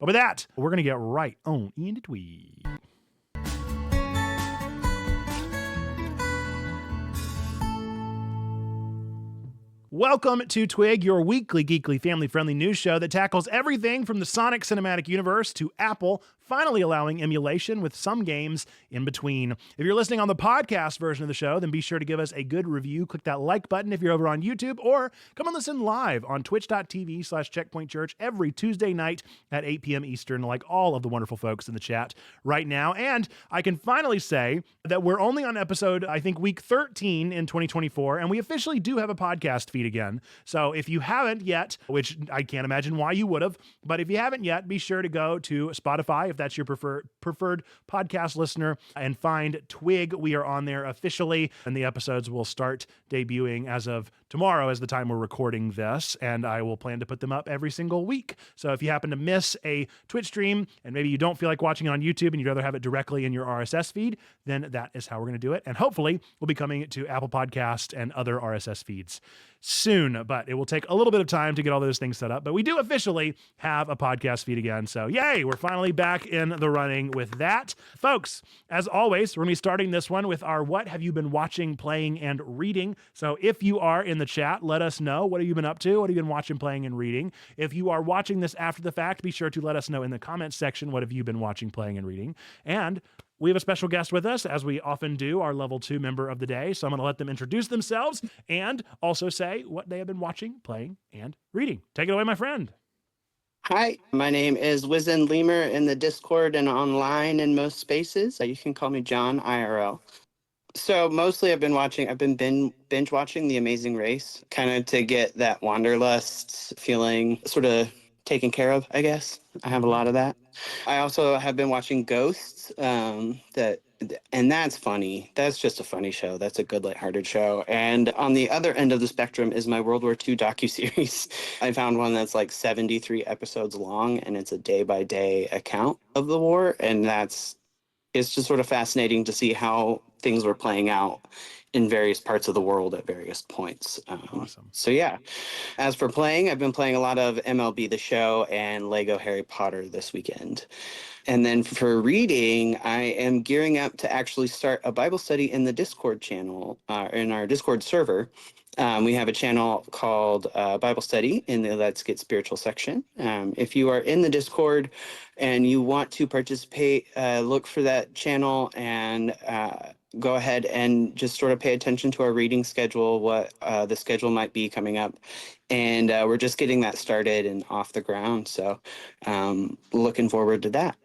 But with that, we're going to get right on into TWIG. Welcome to TWIG, your weekly, geekly, family-friendly news show that tackles everything from the Sonic cinematic universe to Apple finally allowing emulation with some games in between. If you're listening on the podcast version of the show, then be sure to give us a good review. Click that like button if you're over on YouTube, or come and listen live on twitch.tv/checkpointchurch every Tuesday night at 8 p.m. Eastern, like all of the wonderful folks in the chat right now. And I can finally say that we're only on episode, I think, week 13 in 2024, and we officially do have a podcast feed again. So if you haven't yet, which I can't imagine why you would have, but if you haven't yet, be sure to go to Spotify if that's your preferred podcast listener and find TWIG. We are on there officially, and the episodes will start debuting as of tomorrow, as the time we're recording this, and I will plan to put them up every single week. So if you happen to miss a Twitch stream and maybe you don't feel like watching it on YouTube and you'd rather have it directly in your RSS feed, then that is how we're going to do it. And hopefully we'll be coming to Apple Podcast and other RSS feeds soon, but it will take a little bit of time to get all those things set up. But we do officially have a podcast feed again. So yay, we're finally back in the running with that. Folks, as always, we're going to be starting this one with our What Have You Been Watching, Playing, and Reading. So if you are in the chat, let us know. What have you been up to? What have you been watching, playing, and reading? If you are watching this after the fact, be sure to let us know in the comments section, what have you been watching, playing, and reading? And we have a special guest with us, as we often do, our level 2 member of the day. So I'm going to let them introduce themselves and also say what they have been watching, playing, and reading. Take it away, my friend. Hi, my name is Wizen Lemur in the Discord and online in most spaces. You can call me John IRL. So mostly I've been binge watching The Amazing Race, kind of to get that wanderlust feeling sort of taken care of, I guess. I have a lot of that. I also have been watching Ghosts, and that's funny. That's just a funny show. That's a good lighthearted show. And on the other end of the spectrum is my World War II docuseries. I found one that's like 73 episodes long, and it's a day-by-day account of the war, and it's just sort of fascinating to see how things were playing out in various parts of the world at various points. Awesome. So yeah, as for playing, I've been playing a lot of MLB The Show and Lego Harry Potter this weekend. And then for reading, I am gearing up to actually start a Bible study in the Discord channel, in our Discord server. We have a channel called Bible Study in the Let's Get Spiritual section. If you are in the Discord and you want to participate, look for that channel and go ahead and just sort of pay attention to our reading schedule, what the schedule might be coming up. And we're just getting that started and off the ground. So looking forward to that.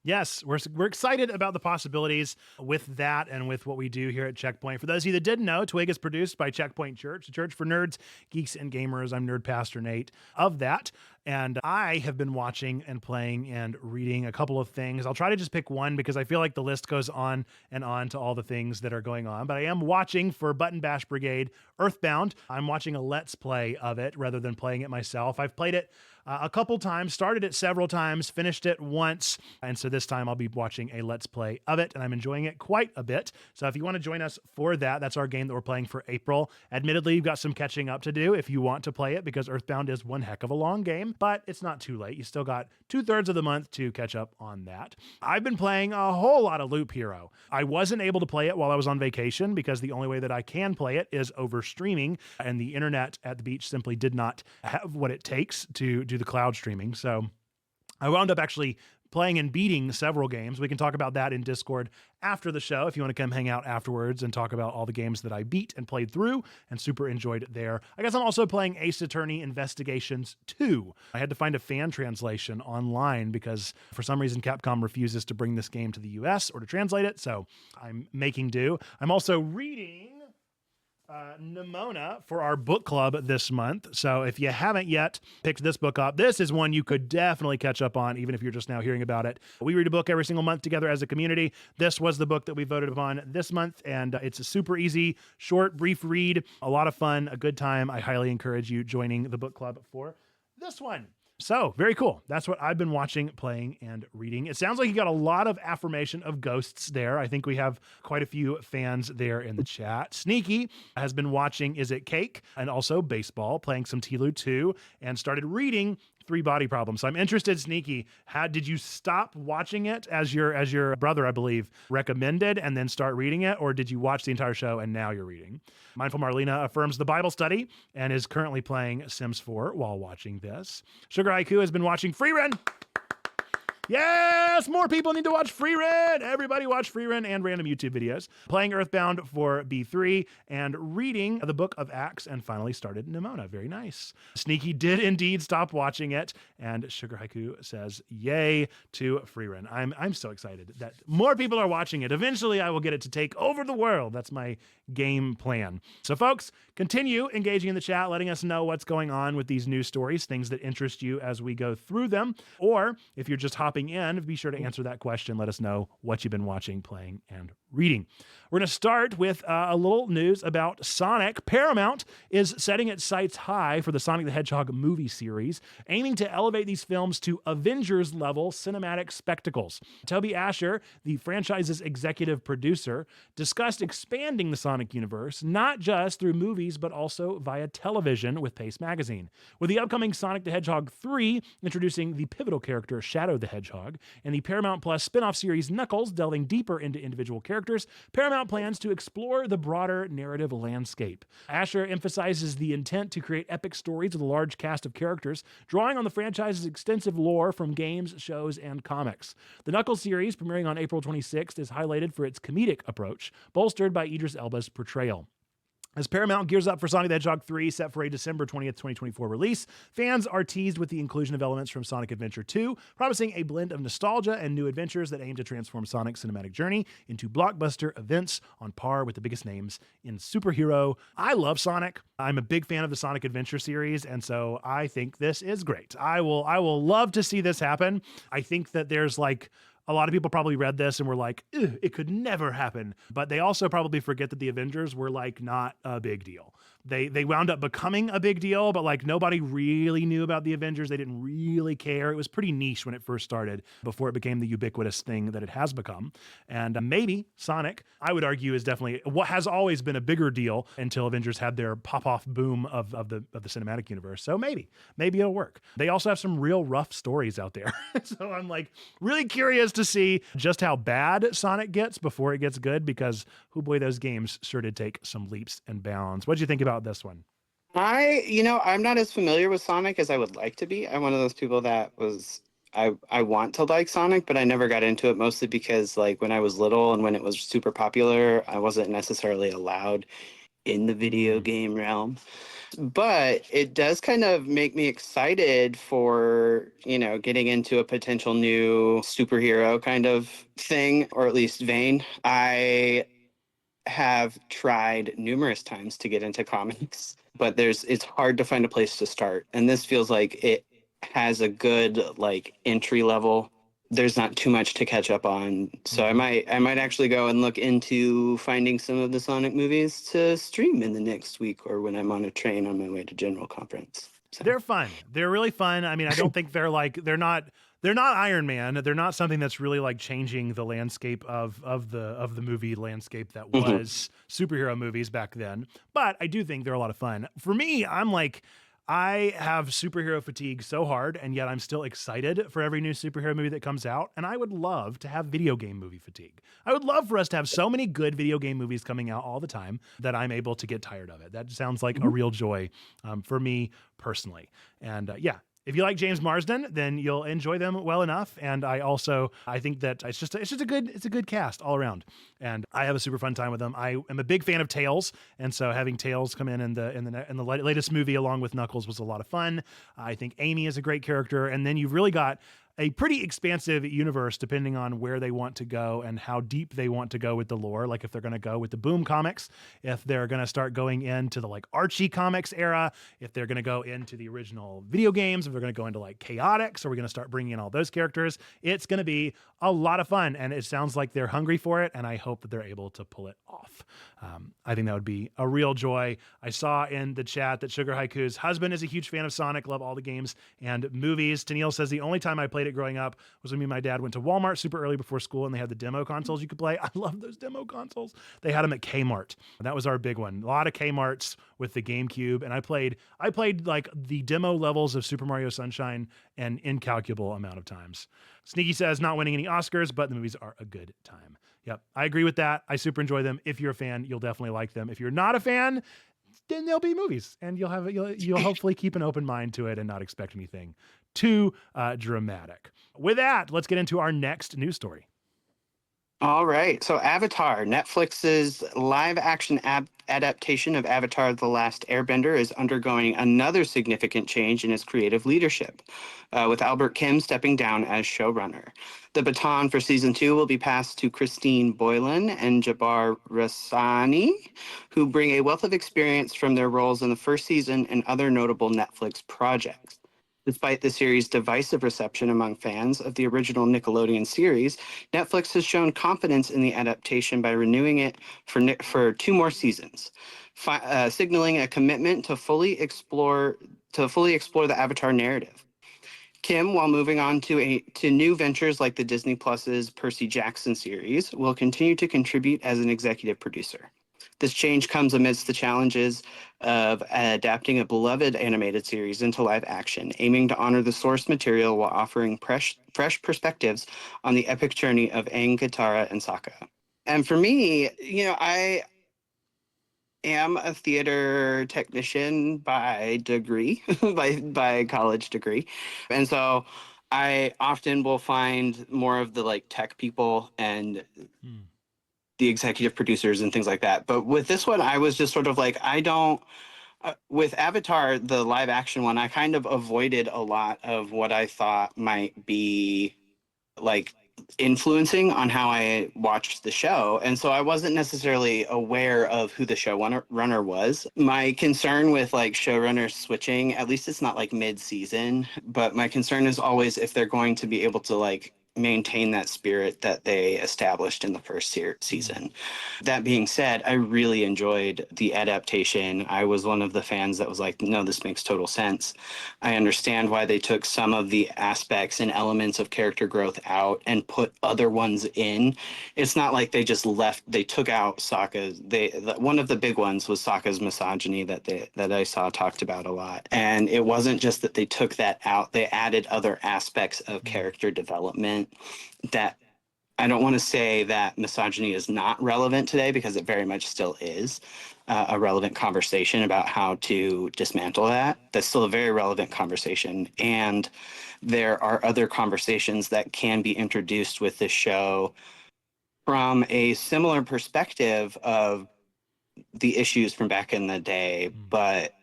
Yes, we're excited about the possibilities with that and with what we do here at Checkpoint. For those of you that didn't know, TWIG is produced by Checkpoint Church, a church for nerds, geeks, and gamers. I'm Nerd Pastor Nate of that. And I have been watching and playing and reading a couple of things. I'll try to just pick one because I feel like the list goes on and on to all the things that are going on. But I am watching for Button Bash Brigade Earthbound. I'm watching a Let's Play of it rather than playing it myself. I've played it a couple times, started it several times, finished it once. And so this time I'll be watching a Let's Play of it, and I'm enjoying it quite a bit. So if you want to join us for that, that's our game that we're playing for April. Admittedly, you've got some catching up to do if you want to play it, because Earthbound is one heck of a long game, but it's not too late. You still got 2/3 of the month to catch up on that. I've been playing a whole lot of Loop Hero. I wasn't able to play it while I was on vacation because the only way that I can play it is over streaming, and the internet at the beach simply did not have what it takes to do the cloud streaming. So I wound up actually playing and beating several games. We can talk about that in Discord after the show if you want to come hang out afterwards and talk about all the games that I beat and played through and super enjoyed it there. I guess I'm also playing Ace Attorney Investigations 2. I had to find a fan translation online because for some reason Capcom refuses to bring this game to the US or to translate it, so I'm making do. I'm also reading Nimona for our book club this month. So if you haven't yet picked this book up, this is one you could definitely catch up on, even if you're just now hearing about it. We read a book every single month together as a community. This was the book that we voted upon this month, and it's a super easy, short, brief read, a lot of fun, a good time. I highly encourage you joining the book club for this one. So very cool. That's what I've been watching, playing, and reading. It sounds like you got a lot of affirmation of ghosts there. I think we have quite a few fans there in the chat. Sneaky has been watching Is It Cake and also baseball, playing some TLU 2, and started reading three body problems. So I'm interested, Sneaky, did you stop watching it as your brother, I believe, recommended and then start reading it? Or did you watch the entire show and now you're reading? Mindful Marlena affirms the Bible study and is currently playing Sims 4 while watching this. Sugar Haiku has been watching Freerun. Yes, more people need to watch Freerun. Everybody watch Freerun and random YouTube videos. Playing Earthbound for B3 and reading the Book of Acts and finally started Nimona. Very nice. Sneaky did indeed stop watching it, and Sugar Haiku says yay to Freerun. I'm so excited that more people are watching it. Eventually, I will get it to take over the world. That's my game plan. So folks, continue engaging in the chat, letting us know what's going on with these news stories, things that interest you as we go through them. Or if you're just hopping in, be sure to answer that question. Let us know what you've been watching, playing, and reading. We're going to start with a little news about Sonic. Paramount is setting its sights high for the Sonic the Hedgehog movie series, aiming to elevate these films to Avengers-level cinematic spectacles. Toby Asher, the franchise's executive producer, discussed expanding the Sonic universe, not just through movies, but also via television with Pace Magazine. With the upcoming Sonic the Hedgehog 3 introducing the pivotal character Shadow the Hedgehog, and the Paramount Plus spin-off series Knuckles delving deeper into individual characters, Paramount plans to explore the broader narrative landscape. Asher emphasizes the intent to create epic stories with a large cast of characters, drawing on the franchise's extensive lore from games, shows, and comics. The Knuckles series, premiering on April 26th, is highlighted for its comedic approach, bolstered by Idris Elba's portrayal. As Paramount gears up for Sonic the Hedgehog 3, set for a December 20th, 2024 release, fans are teased with the inclusion of elements from Sonic Adventure 2, promising a blend of nostalgia and new adventures that aim to transform Sonic's cinematic journey into blockbuster events on par with the biggest names in superhero. I love Sonic. I'm a big fan of the Sonic Adventure series, and so I think this is great. I will love to see this happen. I think that there's a lot of people probably read this and were like, it could never happen. But they also probably forget that the Avengers were not a big deal. They wound up becoming a big deal, but nobody really knew about the Avengers. They didn't really care. It was pretty niche when it first started before it became the ubiquitous thing that it has become. And maybe Sonic, I would argue, is definitely what has always been a bigger deal until Avengers had their pop-off boom of the cinematic universe. So maybe it'll work. They also have some real rough stories out there. So I'm really curious to see just how bad Sonic gets before it gets good, because those games sure did take some leaps and bounds. What'd you think about this one? I'm not as familiar with Sonic as I would like to be. I'm one of those people that I want to like Sonic, but I never got into it, mostly because when I was little and when it was super popular, I wasn't necessarily allowed in the video game realm. But it does kind of make me excited for, getting into a potential new superhero kind of thing, or at least vein. I have tried numerous times to get into comics, but it's hard to find a place to start. And this feels like it has a good entry level. There's not too much to catch up on. So I might actually go and look into finding some of the Sonic movies to stream in the next week, or when I'm on a train on my way to General Conference. So. They're fun. They're really fun. I mean, I don't think they're not Iron Man. They're not something that's really changing the landscape of the movie landscape that was superhero movies back then. But I do think they're a lot of fun. For me, I have superhero fatigue so hard, and yet I'm still excited for every new superhero movie that comes out. And I would love to have video game movie fatigue. I would love for us to have so many good video game movies coming out all the time that I'm able to get tired of it. That sounds like a real joy for me personally. And if you like James Marsden, then you'll enjoy them well enough. And I think that it's just a good cast all around. And I have a super fun time with them. I am a big fan of Tails, and so having Tails come in the latest movie along with Knuckles was a lot of fun. I think Amy is a great character, and then you've really got a pretty expansive universe depending on where they want to go and how deep they want to go with the lore. If they're going to go with the Boom comics, if they're going to start going into the Archie comics era, if they're going to go into the original video games, if they're going to go into Chaotix, or we're going to start bringing in all those characters, it's going to be a lot of fun. And it sounds like they're hungry for it. And I hope that they're able to pull it off. I think that would be a real joy. I saw in the chat that Sugar Haiku's husband is a huge fan of Sonic, love all the games and movies. Tennille says the only time I played played it growing up was when me and my dad went to Walmart super early before school, and they had the demo consoles you could play. I love those demo consoles. They had them at Kmart. That was our big one. A lot of Kmarts with the GameCube, and I played like the demo levels of Super Mario Sunshine an incalculable amount of times. Sneaky says not winning any Oscars, but the movies are a good time. Yep, I agree with that. I super enjoy them. If you're a fan, you'll definitely like them. If you're not a fan, then there'll be movies, and you'll hopefully keep an open mind to it and not expect anything too dramatic. With that, let's get into our next news story. All right. So Avatar, Netflix's live action adaptation of Avatar: The Last Airbender, is undergoing another significant change in its creative leadership, with Albert Kim stepping down as showrunner. The baton for season 2 will be passed to Christine Boylan and Jabbar Rassani, who bring a wealth of experience from their roles in the first season and other notable Netflix projects. Despite the series' divisive reception among fans of the original Nickelodeon series, Netflix has shown confidence in the adaptation by renewing it for 2 more seasons, signaling a commitment to fully explore the Avatar narrative. Kim, while moving on to new ventures like the Disney Plus's Percy Jackson series, will continue to contribute as an executive producer. This change comes amidst the challenges of adapting a beloved animated series into live action, aiming to honor the source material while offering fresh perspectives on the epic journey of Aang, Katara, and Sokka. And for me, I am a theater technician by degree, by college degree. And so I often will find more of the like tech people and the executive producers and things like that. But with this one, I was just sort of like, with Avatar, the live action one, I kind of avoided a lot of what I thought might be like influencing on how I watched the show. And so I wasn't necessarily aware of who the showrunner was. My concern with like showrunners switching, at least it's not like mid-season, but my concern is always if they're going to be able to like maintain that spirit that they established in the first season. That being said, I really enjoyed the adaptation. I was one of the fans that was like, no, this makes total sense. I understand why they took some of the aspects and elements of character growth out and put other ones in. It's not like they just they took out Sokka's. One of the big ones was Sokka's misogyny that I saw talked about a lot. And it wasn't just that they took that out, they added other aspects of character development that I don't want to say that misogyny is not relevant today, because it very much still is a relevant conversation about how to dismantle that. That's still a very relevant conversation. And there are other conversations that can be introduced with this show from a similar perspective of the issues from back in the day, but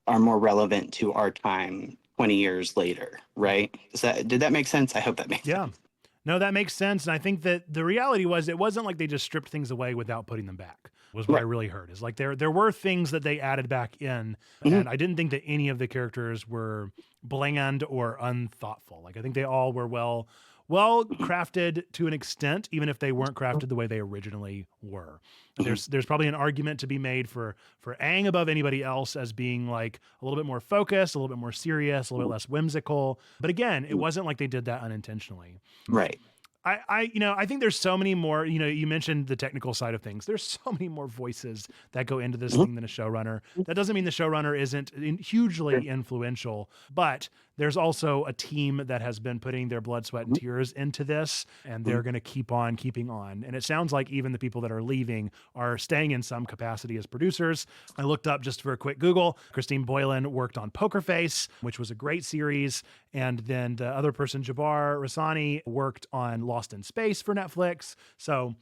are more relevant to our time 20 years later, right? Did that make sense? I hope that makes sense. No, that makes sense. And I think that the reality was it wasn't like they just stripped things away without putting them back, was what I really heard. Is like there were things that they added back in, and I didn't think that any of the characters were bland or unthoughtful. Like I think they all were well crafted to an extent, even if they weren't crafted the way they originally were. There's probably an argument to be made for Aang above anybody else as being like a little bit more focused, a little bit more serious, a little bit less whimsical. But again, it wasn't like they did that unintentionally. Right. I think there's so many more, you mentioned the technical side of things. There's so many more voices that go into this thing than a showrunner. That doesn't mean the showrunner isn't hugely influential, but there's also a team that has been putting their blood, sweat, and tears into this, and they're going to keep on keeping on. And it sounds like even the people that are leaving are staying in some capacity as producers. I looked up just for a quick Google. Christine Boylan worked on Poker Face, which was a great series. And then the other person, Jabbar Rassani, worked on Lost in Space for Netflix. So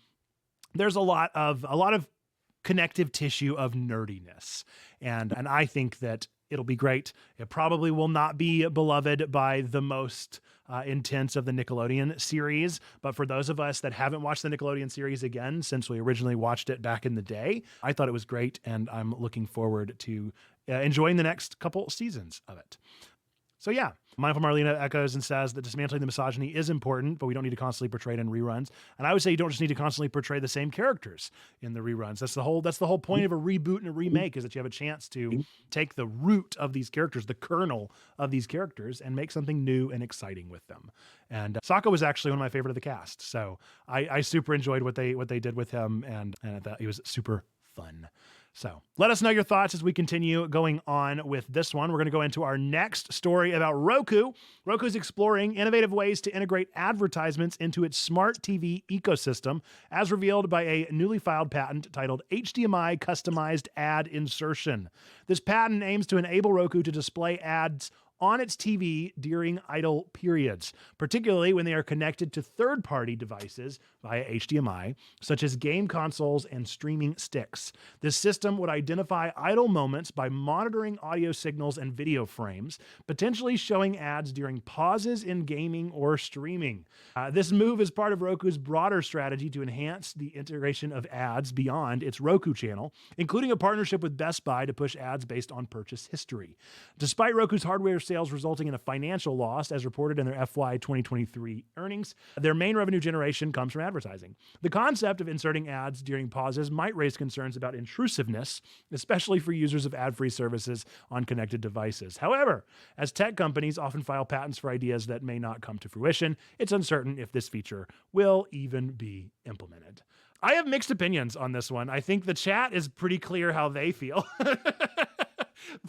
there's a lot of connective tissue of nerdiness. And I think that it'll be great. It probably will not be beloved by the most intense of the Nickelodeon series. But for those of us that haven't watched the Nickelodeon series again since we originally watched it back in the day, I thought it was great. And I'm looking forward to enjoying the next couple seasons of it. So yeah, Mindful Marlena echoes and says that dismantling the misogyny is important, but we don't need to constantly portray it in reruns. And I would say you don't just need to constantly portray the same characters in the reruns. That's the whole point of a reboot and a remake, is that you have a chance to take the root of these characters, the kernel of these characters, and make something new and exciting with them. And Sokka was actually one of my favorite of the cast. So I super enjoyed what they did with him, and I thought he was super fun. So let us know your thoughts as we continue going on with this one. We're going to go into our next story about Roku. Roku's exploring innovative ways to integrate advertisements into its smart TV ecosystem, as revealed by a newly filed patent titled HDMI Customized Ad Insertion. This patent aims to enable Roku to display ads on its TV during idle periods, particularly when they are connected to third-party devices via HDMI, such as game consoles and streaming sticks. This system would identify idle moments by monitoring audio signals and video frames, potentially showing ads during pauses in gaming or streaming. This move is part of Roku's broader strategy to enhance the integration of ads beyond its Roku channel, including a partnership with Best Buy to push ads based on purchase history. Despite Roku's hardware sales resulting in a financial loss, as reported in their FY 2023 earnings, their main revenue generation comes from advertising. The concept of inserting ads during pauses might raise concerns about intrusiveness, especially for users of ad-free services on connected devices. However, as tech companies often file patents for ideas that may not come to fruition, it's uncertain if this feature will even be implemented. I have mixed opinions on this one. I think the chat is pretty clear how they feel.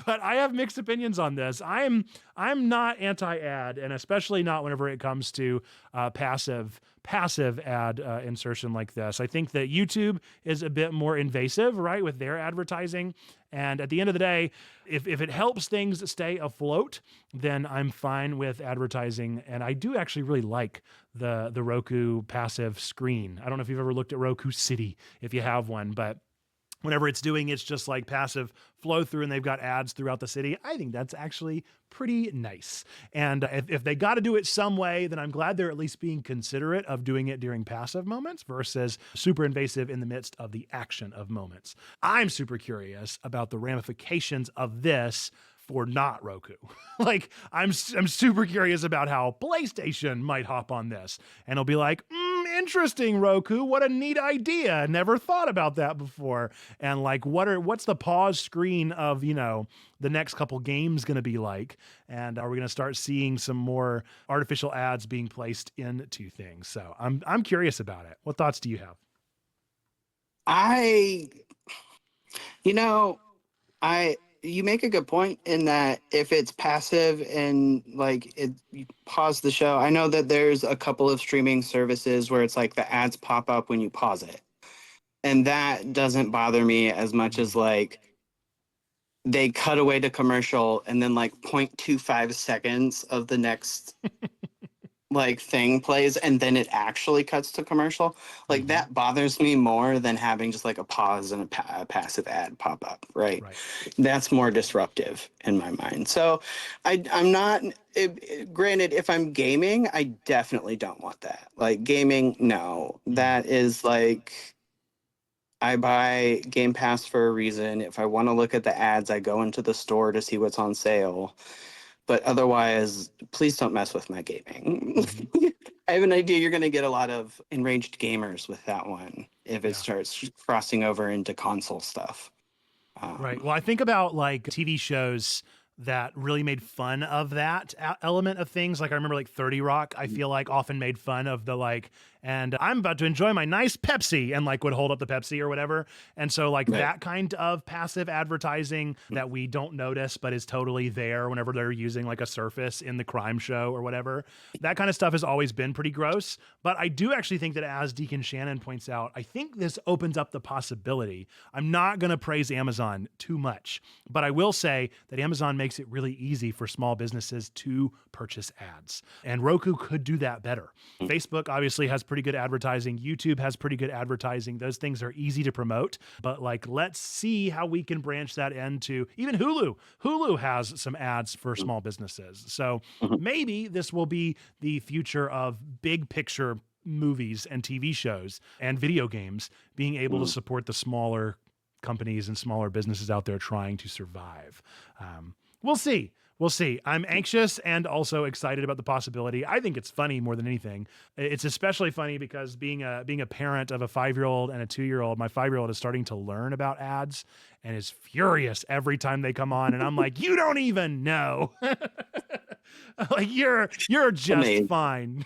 But I have mixed opinions on this. I'm not anti-ad, and especially not whenever it comes to passive ad insertion like this. I think that YouTube is a bit more invasive, right, with their advertising. And at the end of the day, if it helps things stay afloat, then I'm fine with advertising. And I do actually really like the Roku passive screen. I don't know if you've ever looked at Roku City, if you have one, but whenever it's doing its just like passive flow through and they've got ads throughout the city, I think that's actually pretty nice. And if they got to do it some way, then I'm glad they're at least being considerate of doing it during passive moments versus super invasive in the midst of the action of moments. I'm super curious about the ramifications of this for not Roku. Like, I'm super curious about how PlayStation might hop on this. And it'll be like, interesting, Roku. What a neat idea. Never thought about that before. And like, what's the pause screen of, the next couple games going to be like? And are we going to start seeing some more artificial ads being placed into things? So I'm curious about it. What thoughts do you have? You make a good point in that if it's passive and you pause the show. I know that there's a couple of streaming services where it's like the ads pop up when you pause it. And that doesn't bother me as much as they cut away to commercial and then 0.25 seconds of the next thing plays and then it actually cuts to commercial. That bothers me more than having just a pause and a passive ad pop up, right? That's more disruptive in my mind. So I'm not, granted, if I'm gaming, I definitely don't want that. Gaming, no. That is I buy Game Pass for a reason. If I want to look at the ads, I go into the store to see what's on sale. But otherwise, please don't mess with my gaming. I have an idea you're going to get a lot of enraged gamers with that one if it starts crossing over into console stuff. Right. Well, I think about TV shows that really made fun of that element of things. I remember 30 Rock, I feel often made fun of the and I'm about to enjoy my nice Pepsi and would hold up the Pepsi or whatever. And so that kind of passive advertising that we don't notice, but is totally there whenever they're using a surface in the crime show or whatever. That kind of stuff has always been pretty gross. But I do actually think that, as Deacon Shannon points out, I think this opens up the possibility. I'm not going to praise Amazon too much, but I will say that Amazon makes it really easy for small businesses to purchase ads. And Roku could do that better. Facebook obviously has pretty good advertising. YouTube has pretty good advertising. Those things are easy to promote, but let's see how we can branch that into even Hulu. Hulu has some ads for small businesses. So maybe this will be the future of big picture movies and TV shows and video games being able to support the smaller companies and smaller businesses out there trying to survive. We'll see. We'll see. I'm anxious and also excited about the possibility. I think it's funny more than anything. It's especially funny because being a parent of a 5-year-old and a 2-year-old, my 5-year-old is starting to learn about ads and is furious every time they come on. And I'm like, you don't even know. Like you're just Amazing. fine.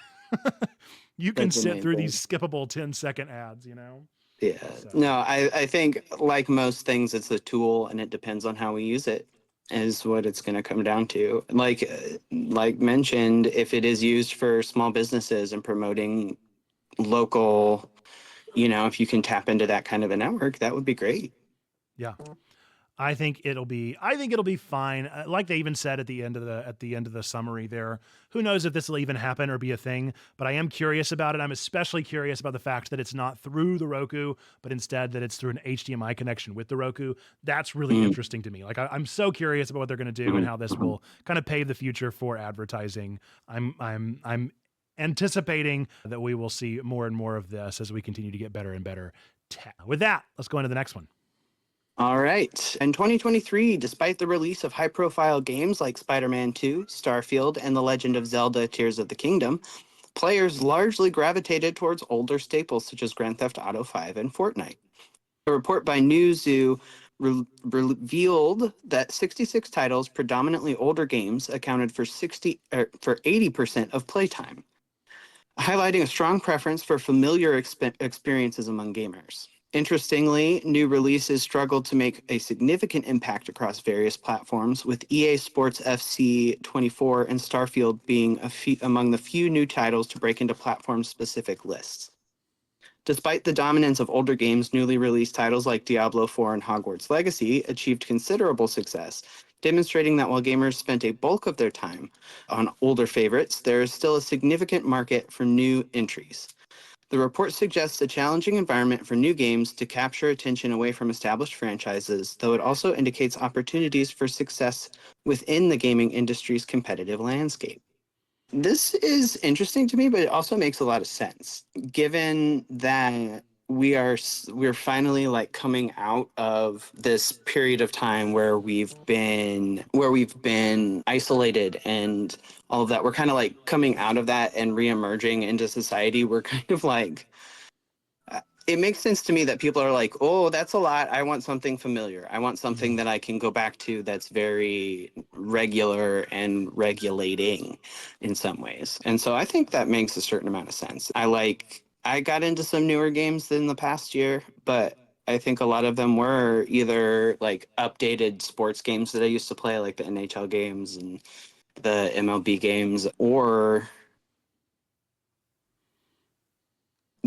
You can That's sit through amazing. these skippable 10-second ads, you know? Yeah. So. No, I think like most things, it's a tool and it depends on how we use it is what it's going to come down to. Like mentioned, if it is used for small businesses and promoting local, if you can tap into that kind of a network, that would be great. Yeah. I think it'll be fine. Like they even said at the end of the summary there, who knows if this will even happen or be a thing, but I am curious about it. I'm especially curious about the fact that it's not through the Roku, but instead that it's through an HDMI connection with the Roku. That's really interesting to me. Like I'm so curious about what they're going to do and how this will kind of pave the future for advertising. I'm anticipating that we will see more and more of this as we continue to get better and better tech. With that, let's go into the next one. All right. In 2023, despite the release of high-profile games like Spider-Man 2, Starfield, and The Legend of Zelda: Tears of the Kingdom, players largely gravitated towards older staples such as Grand Theft Auto 5 and Fortnite. A report by Newzoo revealed that 66 titles, predominantly older games, accounted for 80% of playtime, highlighting a strong preference for familiar experiences among gamers. Interestingly, new releases struggled to make a significant impact across various platforms, with EA Sports FC 24 and Starfield being among the few new titles to break into platform-specific lists. Despite the dominance of older games, newly released titles like Diablo 4 and Hogwarts Legacy achieved considerable success, demonstrating that while gamers spent a bulk of their time on older favorites, there is still a significant market for new entries. The report suggests a challenging environment for new games to capture attention away from established franchises, though it also indicates opportunities for success within the gaming industry's competitive landscape. This is interesting to me, but it also makes a lot of sense, given that we're finally like coming out of this period of time where we've been isolated and all of that. We're kind of like coming out of that and reemerging into society. We're kind of like it makes sense to me that people are like, oh, that's a lot. I want something familiar. I want something that I can go back to that's very regular and regulating in some ways. And so I think that makes a certain amount of sense. I got into some newer games in the past year, but I think a lot of them were either like updated sports games that I used to play, like the NHL games and the MLB games, or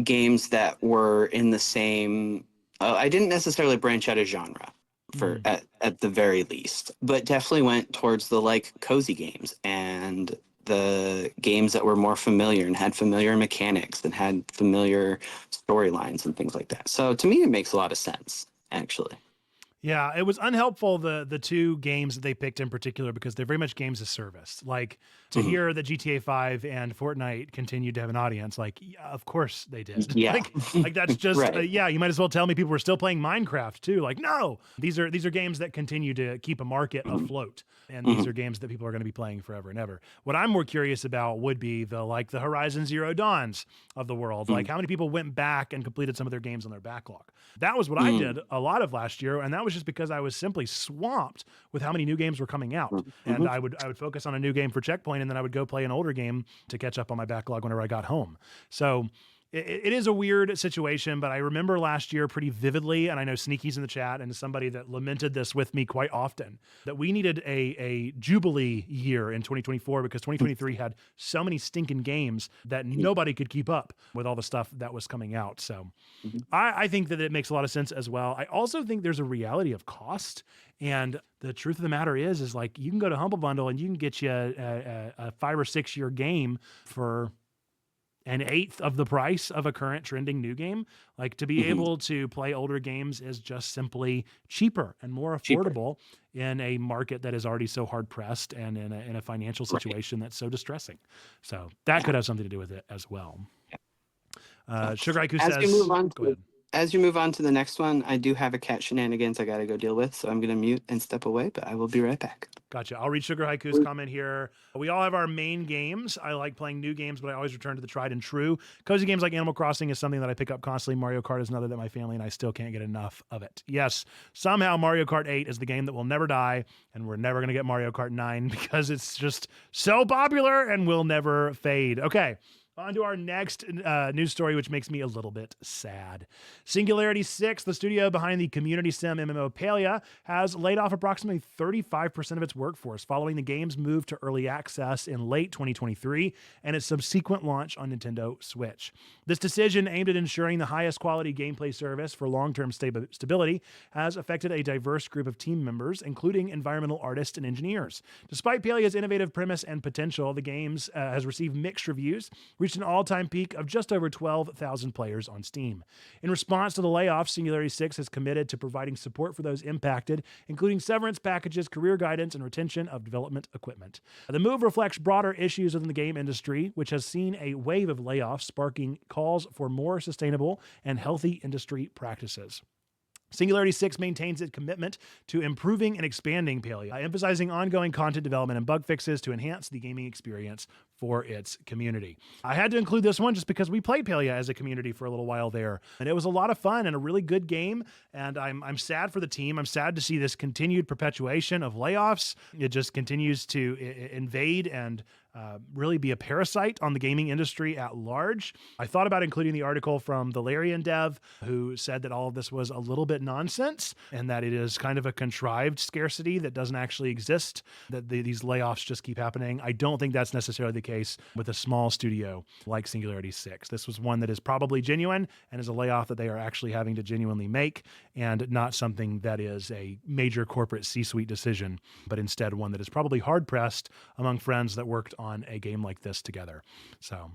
games that were in the same I didn't necessarily branch out a genre for at the very least, but definitely went towards the like cozy games and the games that were more familiar and had familiar mechanics and had familiar storylines and things like that. So to me it makes a lot of sense, actually. Yeah, it was unhelpful, the two games that they picked in particular, because they're very much games as service. Like to hear that GTA 5 and Fortnite continued to have an audience, like yeah, of course they did. Yeah. like that's just Right. yeah, you might as well tell me people were still playing Minecraft too. Like no, these are games that continue to keep a market afloat, and these are games that people are going to be playing forever and ever. What I'm more curious about would be the Horizon Zero Dawns of the world. Like how many people went back and completed some of their games on their backlog. That was what I did a lot of last year, and that was just because I was simply swamped with how many new games were coming out. And I would focus on a new game for Checkpoint, and then I would go play an older game to catch up on my backlog whenever I got home. So it is a weird situation, but I remember last year pretty vividly, and I know Sneaky's in the chat and somebody that lamented this with me quite often, that we needed a jubilee year in 2024 because 2023 had so many stinking games that nobody could keep up with all the stuff that was coming out. So I think that it makes a lot of sense as well. I also think there's a reality of cost. And the truth of the matter is like you can go to Humble Bundle and you can get you a 5 or 6 year game for an eighth of the price of a current trending new game. Like to be able to play older games is just simply cheaper and more affordable in a market that is already so hard pressed and in a financial situation that's so distressing. So that could have something to do with it as well. Sugar Haiku As we says, move on go ahead. as you move on to the next one, I do have a cat shenanigans I got to go deal with, so I'm going to mute and step away, but I will be right back. Gotcha. I'll read Sugar Haiku's comment here. We all have our main games. I like playing new games, but I always return to the tried and true. Cozy games like Animal Crossing is something that I pick up constantly. Mario Kart is another that my family and I still can't get enough of it. Yes, somehow Mario Kart 8 is the game that will never die, and we're never going to get Mario Kart 9 because it's just so popular and will never fade. Okay. On to our next news story, which makes me a little bit sad. Singularity 6, the studio behind the community sim MMO Palia, has laid off approximately 35% of its workforce following the game's move to early access in late 2023 and its subsequent launch on Nintendo Switch. This decision, aimed at ensuring the highest quality gameplay service for long-term stability, has affected a diverse group of team members, including environmental artists and engineers. Despite Palia's innovative premise and potential, the game has received mixed reviews, reached an all-time peak of just over 12,000 players on Steam. In response to the layoffs, Singularity 6 has committed to providing support for those impacted, including severance packages, career guidance, and retention of development equipment. The move reflects broader issues within the game industry, which has seen a wave of layoffs, sparking calls for more sustainable and healthy industry practices. Singularity 6 maintains its commitment to improving and expanding Palia, emphasizing ongoing content development and bug fixes to enhance the gaming experience for its community. I had to include this one just because we played Palia as a community for a little while there, and it was a lot of fun and a really good game, and I'm sad for the team. I'm sad to see this continued perpetuation of layoffs. It just continues to invade and really be a parasite on the gaming industry at large. I thought about including the article from the Larian dev who said that all of this was a little bit nonsense and that it is kind of a contrived scarcity that doesn't actually exist, that these layoffs just keep happening. I don't think that's necessarily the case with a small studio like Singularity 6. This was one that is probably genuine and is a layoff that they are actually having to genuinely make, and not something that is a major corporate C-suite decision, but instead one that is probably hard-pressed among friends that worked on a game like this together. So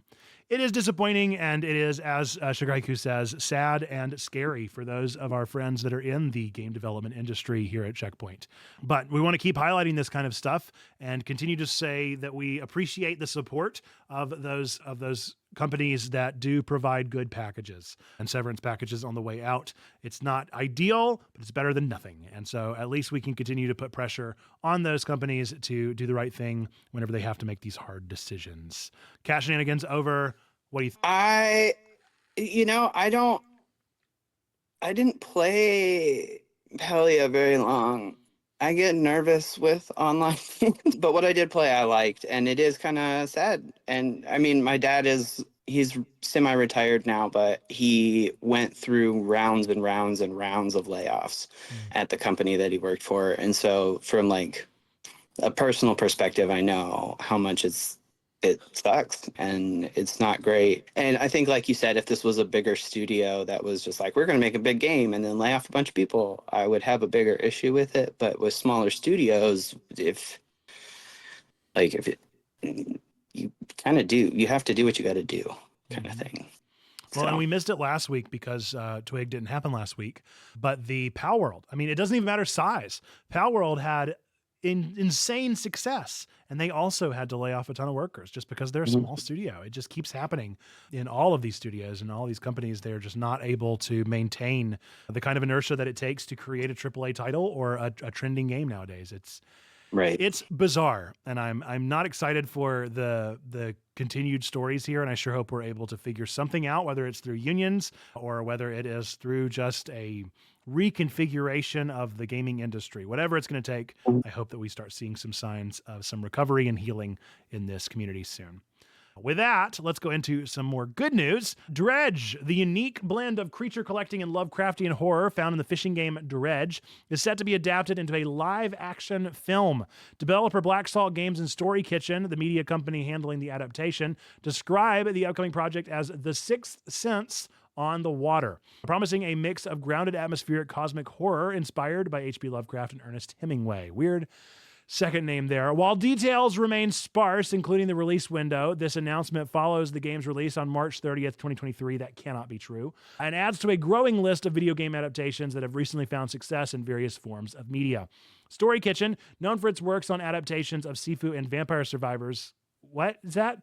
it is disappointing, and it is, as Sugar Haiku says, sad and scary for those of our friends that are in the game development industry here at Checkpoint. But we want to keep highlighting this kind of stuff and continue to say that we appreciate the support of those companies that do provide good packages and severance packages on the way out. It's not ideal, but it's better than nothing. And so at least we can continue to put pressure on those companies to do the right thing whenever they have to make these hard decisions. Cash shenanigans over. What do you think? I didn't play Palia very long. I get nervous with online games, but what I did play, I liked, and it is kind of sad. And I mean, my dad he's semi-retired now, but he went through rounds and rounds and rounds of layoffs at the company that he worked for. And so from like a personal perspective, I know how much it sucks and it's not great. And I think, like you said, if this was a bigger studio that was just like, we're going to make a big game and then lay off a bunch of people, I would have a bigger issue with it. But with smaller studios, you kind of you have to do what you got to do, kind of thing. Well, and we missed it last week because TWIG didn't happen last week. But the Pal World, I mean, it doesn't even matter size. Pal World had insane success, and they also had to lay off a ton of workers just because they're a small studio. It just keeps happening in all of these studios and all these companies. They're just not able to maintain the kind of inertia that it takes to create a AAA title or a trending game nowadays. It's bizarre, and I'm not excited for the continued stories here, and I sure hope we're able to figure something out, whether it's through unions or whether it is through just a reconfiguration of the gaming industry. Whatever it's going to take, I hope that we start seeing some signs of some recovery and healing in this community soon. With that, let's go into some more good news. Dredge, the unique blend of creature collecting and Lovecraftian horror found in the fishing game Dredge, is set to be adapted into a live-action film. Developer Black Salt Games and Story Kitchen, the media company handling the adaptation, describe the upcoming project as The Sixth Sense on the water, promising a mix of grounded atmospheric cosmic horror inspired by H.P. Lovecraft and Ernest Hemingway. Weird second name there. While details remain sparse, including the release window, this announcement follows the game's release on March 30th, 2023. That cannot be true. And adds to a growing list of video game adaptations that have recently found success in various forms of media. Story Kitchen, known for its works on adaptations of Sifu and Vampire Survivors. What is that?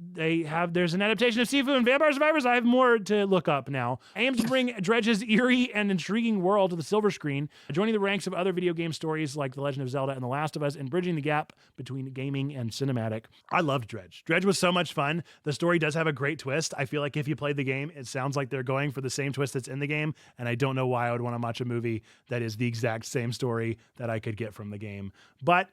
there's an adaptation of Sifu and Vampire Survivors. I have more to look up now. Aims to bring Dredge's eerie and intriguing world to the silver screen, joining the ranks of other video game stories like The Legend of Zelda and The Last of Us, and bridging the gap between gaming and cinematic. I loved Dredge. Dredge was so much fun. The story does have a great twist. I feel like if you played the game, it sounds like they're going for the same twist that's in the game, and I don't know why I would want to watch a movie that is the exact same story that I could get from the game. But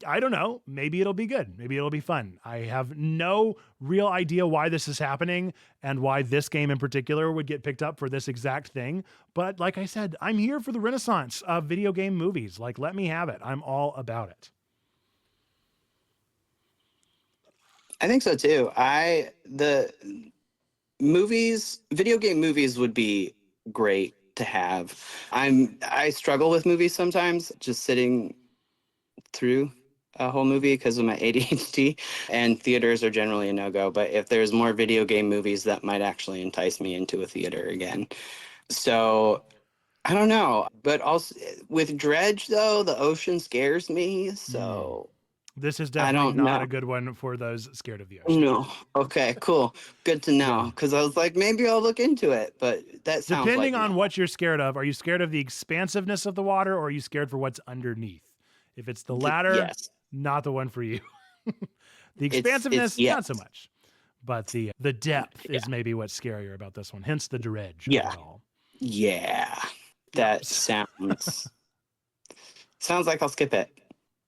I don't know. Maybe it'll be good. Maybe it'll be fun. I have no real idea why this is happening and why this game in particular would get picked up for this exact thing. But like I said, I'm here for the renaissance of video game movies. Like, let me have it. I'm all about it. I think so too. Video game movies would be great to have. I struggle with movies sometimes, just sitting through a whole movie because of my ADHD, and theaters are generally a no-go. But if there's more video game movies, that might actually entice me into a theater again. So I don't know. But also with Dredge, though, the ocean scares me. So this is definitely not a good one for those scared of the ocean. No. Okay, cool. Good to know. Because I was like, maybe I'll look into it. But that sounds depending like on what you're scared of. Are you scared of the expansiveness of the water, or are you scared for what's underneath? If it's the latter, yes. Not the one for you. The expansiveness, yes. not so much. But the depth is maybe what's scarier about this one. Hence the Dredge. Yeah. Overall. Yeah. That sounds like I'll skip it.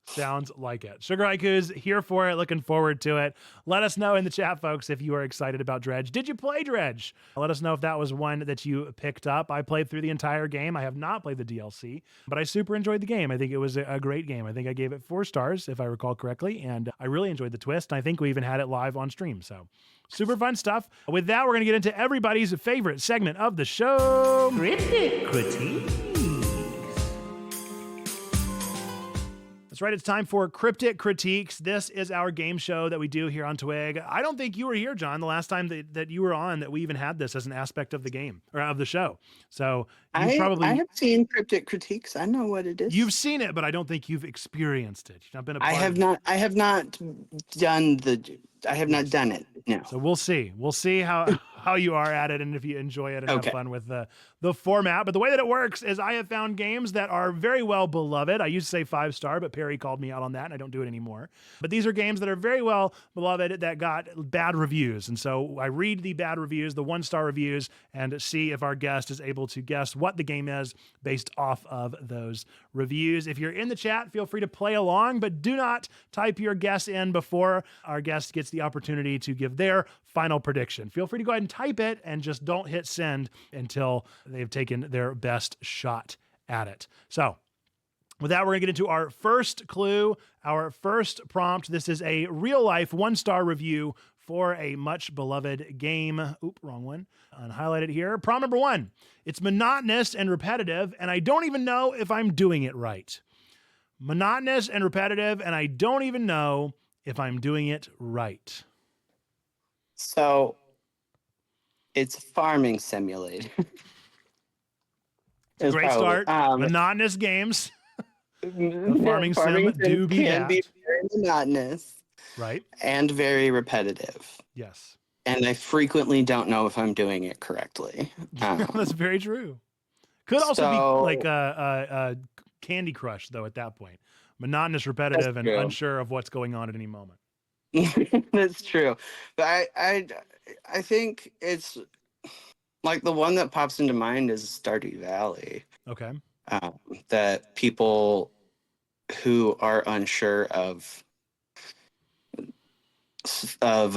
Sounds like it. Sugar Haikus, here for it, looking forward to it. Let us know in the chat, folks, if you are excited about Dredge. Did you play Dredge? Let us know if that was one that you picked up. I played through the entire game. I have not played the DLC, but I super enjoyed the game. I think it was a great game. I think I gave it 4 stars, if I recall correctly, and I really enjoyed the twist. I think we even had it live on stream, so super fun stuff. With that, we're going to get into everybody's favorite segment of the show, Cryptic Critiques. That's right. It's time for Cryptic Critiques. This is our game show that we do here on TWIG. I don't think you were here, John, the last time that you were on, that we even had this as an aspect of the game or of the show. So I have seen Cryptic Critiques. I know what it is. You've seen it, but I don't think you've experienced it. You've not been a part I have not done it. No. So we'll see. We'll see how you are at it and if you enjoy it and have fun with the format. But the way that it works is I have found games that are very well beloved. I used to say 5-star, but Perry called me out on that and I don't do it anymore. But these are games that are very well beloved that got bad reviews. And so I read the bad reviews, the 1-star reviews, and see if our guest is able to guess what the game is based off of those reviews. If you're in the chat, feel free to play along, but do not type your guess in before our guest gets the opportunity to give their final prediction. Feel free to go ahead and type it and just don't hit send until they've taken their best shot at it. So with that, we're gonna get into our first clue, our first prompt. This is a real life 1-star review for a much beloved game. Oop, wrong one. Unhighlight it here. Prompt number 1. It's monotonous and repetitive, and I don't even know if I'm doing it right. Monotonous and repetitive, and I don't even know if I'm doing it right. So it's a farming simulator. Great start. Monotonous games. The farming sim do be can that. be very monotonous. Right. And very repetitive. Yes. And I frequently don't know if I'm doing it correctly. That's very true. Could also be like a Candy Crush, though, at that point. Monotonous, repetitive, and unsure of what's going on at any moment. That's true. But I think it's like the one that pops into mind is Stardew Valley. Okay. That people who are unsure of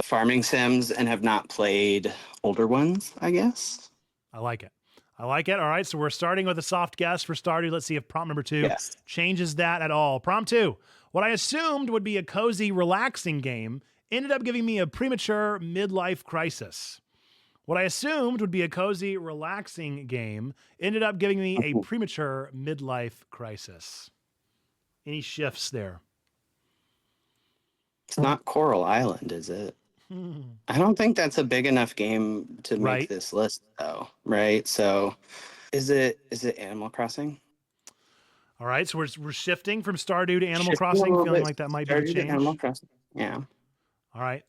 farming sims and have not played older ones, I guess. I like it. All right, so we're starting with a soft guess for Stardew. Let's see if prompt number 2 changes that at all. Prompt 2. What I assumed would be a cozy, relaxing game ended up giving me a premature midlife crisis. What I assumed would be a cozy, relaxing game ended up giving me a premature midlife crisis. Any shifts there? It's not Coral Island, is it? I don't think that's a big enough game to make this list, though. Right? So, is it Animal Crossing? All right, so we're shifting from Stardew to Animal Crossing, feeling like that might be the change. Animal Crossing. Yeah. All right.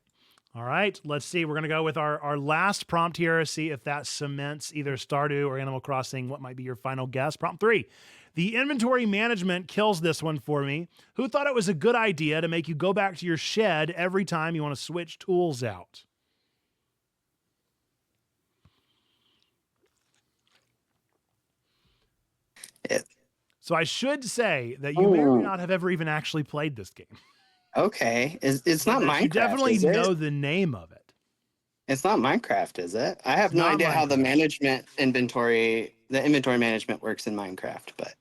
All right, let's see. We're going to go with our last prompt here, see if that cements either Stardew or Animal Crossing. What might be your final guess? Prompt 3. The inventory management kills this one for me. Who thought it was a good idea to make you go back to your shed every time you want to switch tools out? So I should say that you may or may not have ever even actually played this game. Okay. It's not Minecraft, You definitely is it? know the name of it. It's not Minecraft, is it? I have It's no not idea how the Minecraft. inventory management works in Minecraft, but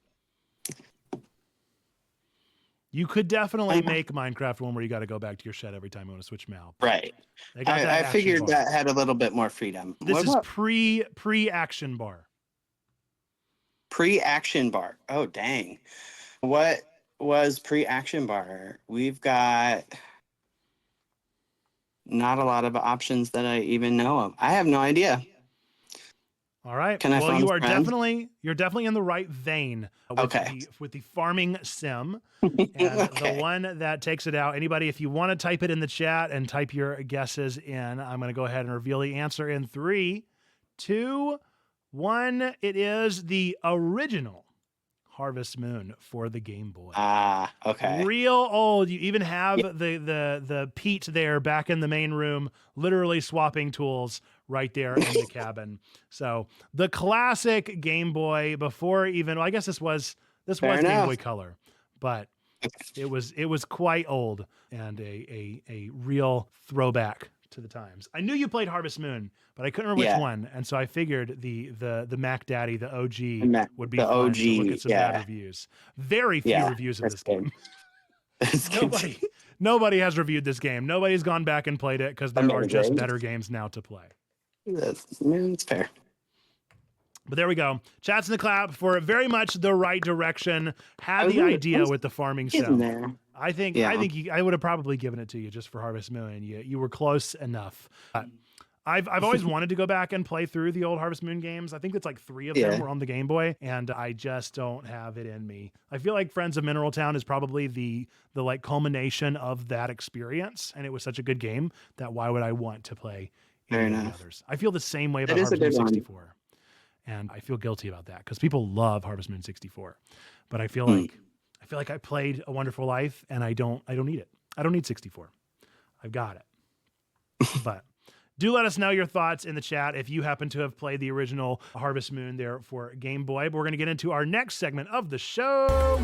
You could definitely make Minecraft one where you got to go back to your shed every time you want to switch mount. right. They got that I action figured bar. that had a little bit more freedom. This What is about pre-action bar. pre-action bar? Oh, dang. What was pre-action bar? We've got not a lot of options that I even know of. I have no idea. All right. Can I well, phone you a are friend? definitely in the right vein with Okay. the farming sim. And Okay. the one that takes it out, anybody, if you want to type it in the chat and type your guesses in, I'm going to go ahead and reveal the answer in 3, 2, 1. It is the original Harvest Moon for the Game Boy. Okay. Real old. You even have the Pete there back in the main room, literally swapping tools right there in the cabin. So the classic Game Boy before even, well, I guess this was Fair Game enough. Boy Color, but it was quite old and a real throwback to the times. I knew you played Harvest Moon, but I couldn't remember which one, and so I figured the Mac Daddy, the OG, would be The fun to look OG, at some bad reviews. Very few reviews of that's this good. game. That's good. Nobody has reviewed this game. Nobody's gone back and played it because there are just better games now to play. That's fair. But there we go. Chats in the clap for very much the right direction. Had the idea with the farming sim. There. I think I would have probably given it to you just for Harvest Moon. You were close enough. I've always wanted to go back and play through the old Harvest Moon games. I think it's like 3 of them were on the Game Boy, and I just don't have it in me. I feel like Friends of Mineral Town is probably the like culmination of that experience, and it was such a good game that why would I want to play any of the others? I feel the same way about Harvest Moon 64. And I feel guilty about that because people love Harvest Moon 64, but I feel like I played A Wonderful Life and I don't need it. I don't need 64. I've got it. But do let us know your thoughts in the chat if you happen to have played the original Harvest Moon there for Game Boy. But we're going to get into our next segment of the show.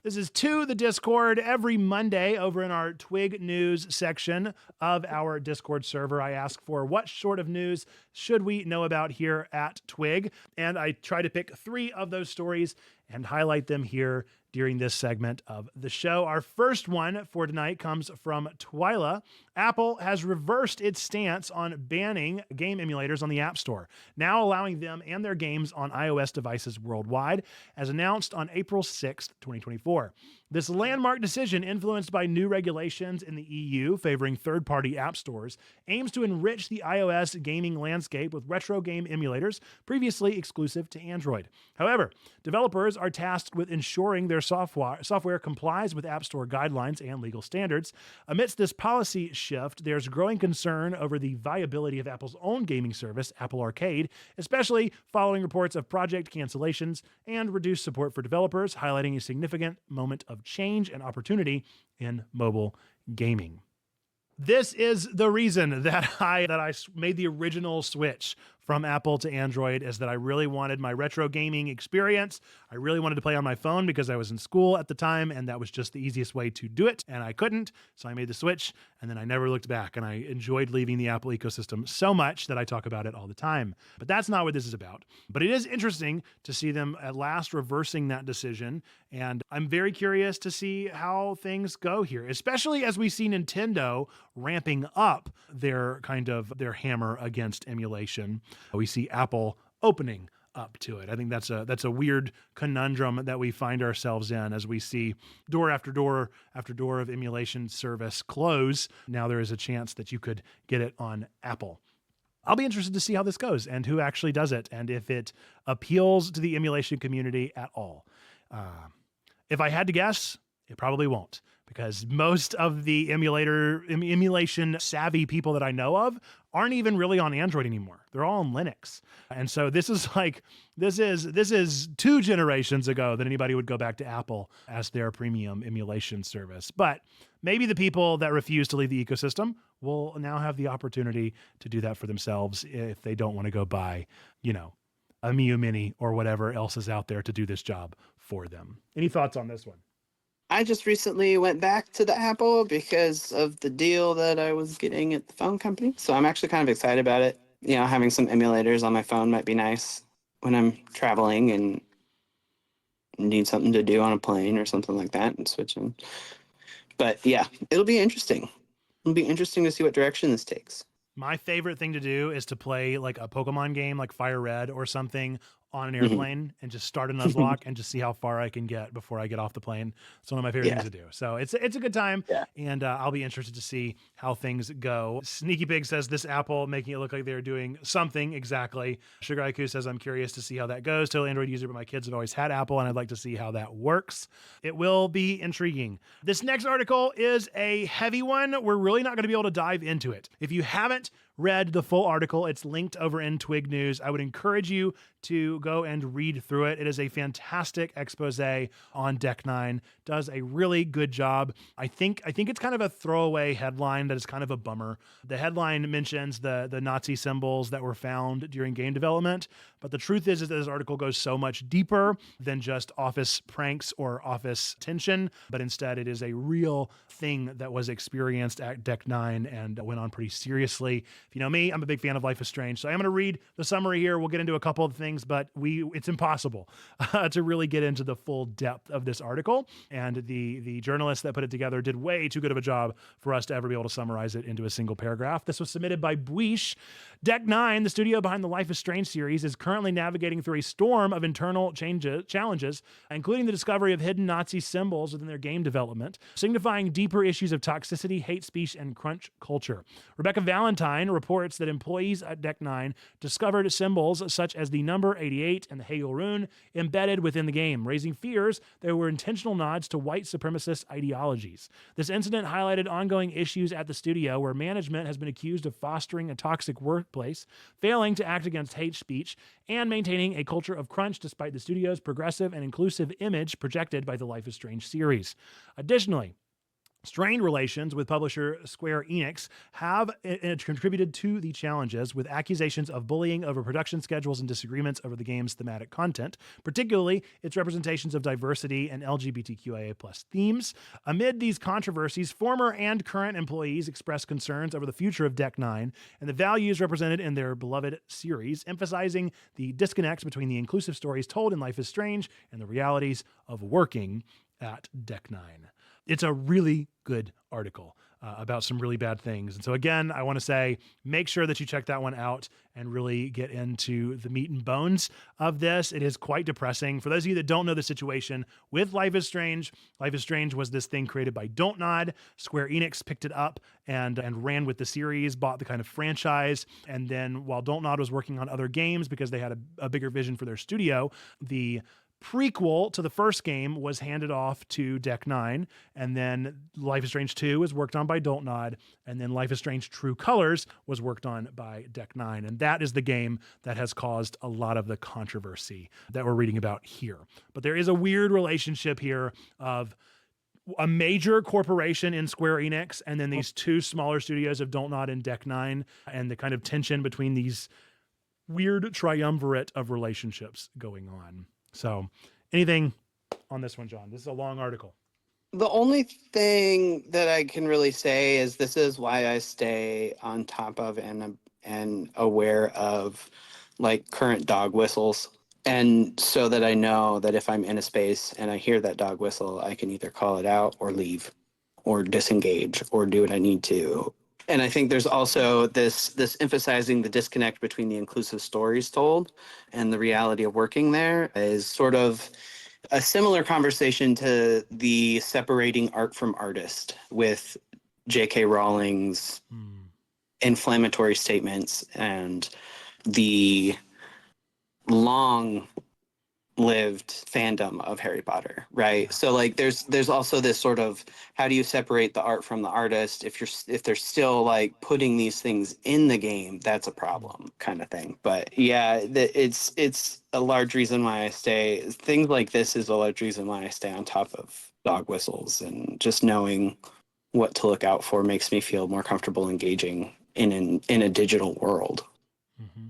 This is To the Discord every Monday over in our Twig news section of our Discord server. I ask for what sort of news should we know about here at Twig, and I try to pick 3 of those stories and highlight them here during this segment of the show. Our first one for tonight comes from Twyla. Apple has reversed its stance on banning game emulators on the App Store, now allowing them and their games on iOS devices worldwide, as announced on April 6th, 2024. This landmark decision, influenced by new regulations in the EU favoring third-party app stores, aims to enrich the iOS gaming landscape with retro game emulators previously exclusive to Android. However, developers are tasked with ensuring their software complies with App Store guidelines and legal standards. Amidst this policy shift, there's growing concern over the viability of Apple's own gaming service, Apple Arcade, especially following reports of project cancellations and reduced support for developers, highlighting a significant moment of change and opportunity in mobile gaming. This is the reason that I made the original switch from Apple to Android, is that I really wanted my retro gaming experience. I really wanted to play on my phone because I was in school at the time, and that was just the easiest way to do it, and I couldn't, so I made the switch, and then I never looked back, and I enjoyed leaving the Apple ecosystem so much that I talk about it all the time. But that's not what this is about. But it is interesting to see them at last reversing that decision, and I'm very curious to see how things go here, especially as we see Nintendo ramping up their hammer against emulation. We see Apple opening up to it. I think that's a weird conundrum that we find ourselves in as we see door after door after door of emulation service close. Now there is a chance that you could get it on Apple. I'll be interested to see how this goes and who actually does it and if it appeals to the emulation community at all. If I had to guess, it probably won't. because most of the emulation savvy people that I know of aren't even really on Android anymore. They're all on Linux. And so this is 2 generations ago that anybody would go back to Apple as their premium emulation service. But maybe the people that refuse to leave the ecosystem will now have the opportunity to do that for themselves if they don't want to go buy, a Miu Mini or whatever else is out there to do this job for them. Any thoughts on this one? I just recently went back to the Apple because of the deal that I was getting at the phone company. So I'm actually kind of excited about it. Having some emulators on my phone might be nice when I'm traveling and need something to do on a plane or something like that and switching. But yeah, it'll be interesting. It'll be interesting to see what direction this takes. My favorite thing to do is to play like a Pokemon game like Fire Red or something on an Mhm. airplane and just start an Nuzlocke and just see how far I can get before I get off the plane. It's one of my favorite things to do. So it's a good time, and I'll be interested to see how things go. Sneaky Pig says this Apple making it look like they're doing something exactly. Sugar Haiku says I'm curious to see how that goes. Total Android user, but my kids have always had Apple, and I'd like to see how that works. It will be intriguing. This next article is a heavy one. We're really not going to be able to dive into it. If you haven't read the full article, it's linked over in Twig News. I would encourage you to go and read through it. It is a fantastic expose on Deck 9. Does a really good job. I think it's kind of a throwaway headline that is kind of a bummer. The headline mentions the Nazi symbols that were found during game development, but the truth is that this article goes so much deeper than just office pranks or office tension, but instead it is a real thing that was experienced at Deck 9 and went on pretty seriously. If you know me, I'm a big fan of Life is Strange, so I'm going to read the summary here. We'll get into a couple of things, but it's impossible to really get into the full depth of this article. And the journalist that put it together did way too good of a job for us to ever be able to summarize it into a single paragraph. This was submitted by Buish. Deck 9, the studio behind the Life is Strange series, is currently navigating through a storm of internal challenges, including the discovery of hidden Nazi symbols within their game development, signifying deeper issues of toxicity, hate speech, and crunch culture. Rebecca Valentine reports that employees at Deck 9 discovered symbols such as the number 88 and the Hegel rune embedded within the game, raising fears there were intentional nods to white supremacist ideologies. This incident highlighted ongoing issues at the studio where management has been accused of fostering a toxic workplace, failing to act against hate speech, and maintaining a culture of crunch despite the studio's progressive and inclusive image projected by the Life is Strange series. Additionally, strained relations with publisher Square Enix have contributed to the challenges, with accusations of bullying over production schedules and disagreements over the game's thematic content, particularly its representations of diversity and LGBTQIA+ themes. Amid these controversies, former and current employees expressed concerns over the future of Deck 9 and the values represented in their beloved series, emphasizing the disconnect between the inclusive stories told in Life is Strange and the realities of working at Deck 9. It's a really good article about some really bad things. And so again, I want to say, make sure that you check that one out and really get into the meat and bones of this. It is quite depressing. For those of you that don't know the situation with Life is Strange was this thing created by Don't Nod. Square Enix picked it up and ran with the series, bought the kind of franchise. And then while Don't Nod was working on other games because they had a bigger vision for their studio, the prequel to the first game was handed off to Deck 9, and then Life is Strange 2 was worked on by Don't Nod, and then Life is Strange True Colors was worked on by Deck 9, and that is the game that has caused a lot of the controversy that we're reading about here. But there is a weird relationship here of a major corporation in Square Enix, and then these two smaller studios of Don't Nod and Deck 9, and the kind of tension between these weird triumvirate of relationships going on. So anything on this one, John? This is a long article. The only thing that I can really say is this is why I stay on top of and aware of like current dog whistles. And so that I know that if I'm in a space and I hear that dog whistle, I can either call it out or leave or disengage or do what I need to. And I think there's also this emphasizing the disconnect between the inclusive stories told and the reality of working there is sort of a similar conversation to the separating art from artist with J.K. Rowling's inflammatory statements and the long lived fandom of Harry Potter, right? Yeah. So like there's also this sort of, how do you separate the art from the artist? If they're still like putting these things in the game, that's a problem, kind of thing. But yeah, it's a large reason why I stay, things like this is a large reason why I stay on top of dog whistles, and just knowing what to look out for makes me feel more comfortable engaging in a digital world. Mm-hmm.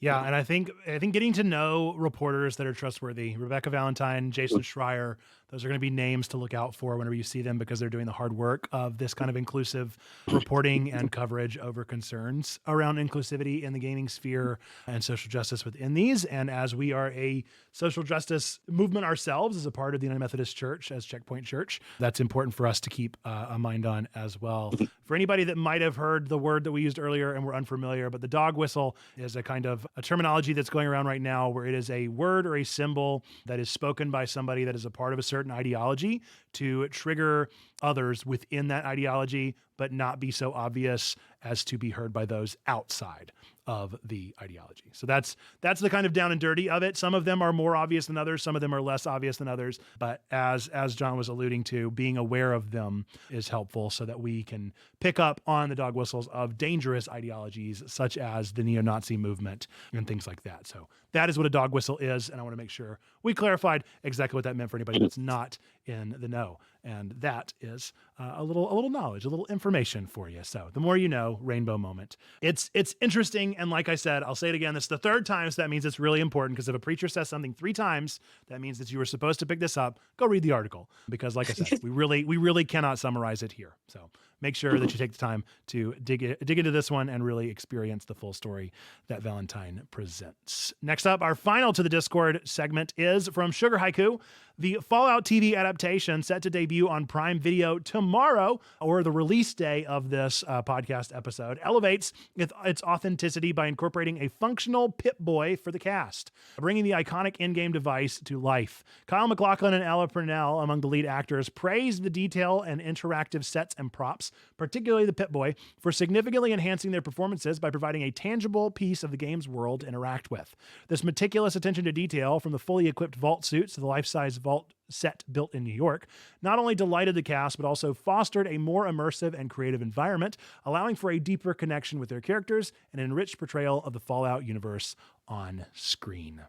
Yeah, and I think getting to know reporters that are trustworthy, Rebecca Valentine, Jason Schreier, those are going to be names to look out for whenever you see them, because they're doing the hard work of this kind of inclusive reporting and coverage over concerns around inclusivity in the gaming sphere and social justice within these. And as we are a social justice movement ourselves as a part of the United Methodist Church, as Checkpoint Church, that's important for us to keep a mind on as well. For anybody that might have heard the word that we used earlier and were unfamiliar, but the dog whistle is a kind of a terminology that's going around right now where it is a word or a symbol that is spoken by somebody that is a part of a certain ideology to trigger others within that ideology, but not be so obvious as to be heard by those outside of the ideology. So that's the kind of down and dirty of it. Some of them are more obvious than others. Some of them are less obvious than others. But as John was alluding to, being aware of them is helpful so that we can pick up on the dog whistles of dangerous ideologies such as the neo-Nazi movement and things like that. So that is what a dog whistle is. And I want to make sure we clarified exactly what that meant for anybody that's not in the know. And that is a little knowledge, a little information for you. So the more you know, rainbow moment. It's interesting. And like I said, I'll say it again, this is the third time. So that means it's really important, because if a preacher says something 3 times, that means that you were supposed to pick this up. Go read the article, because like I said, we really cannot summarize it here. So make sure that you take the time to dig into this one and really experience the full story that Valentine presents. Next up, our final to the Discord segment is from Sugar Haiku. The Fallout TV adaptation set to debut on Prime Video tomorrow, or the release day of this podcast episode, elevates its authenticity by incorporating a functional Pip-Boy for the cast, bringing the iconic in-game device to life. Kyle MacLachlan and Ella Purnell, among the lead actors, praised the detail and interactive sets and props, particularly the Pip-Boy, for significantly enhancing their performances by providing a tangible piece of the game's world to interact with. This meticulous attention to detail, from the fully equipped vault suits to the life-size vault set built in New York, not only delighted the cast, but also fostered a more immersive and creative environment, allowing for a deeper connection with their characters and an enriched portrayal of the Fallout universe on screen.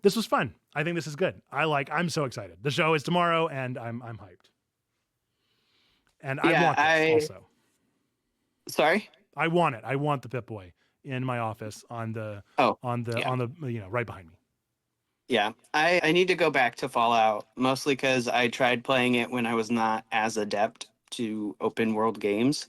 This was fun. I think this is good. I'm so excited. The show is tomorrow, and I'm hyped. And I want this also. Sorry? I want it. I want the Pip-Boy in my office on the right behind me. Yeah, I need to go back to Fallout, mostly because I tried playing it when I was not as adept to open world games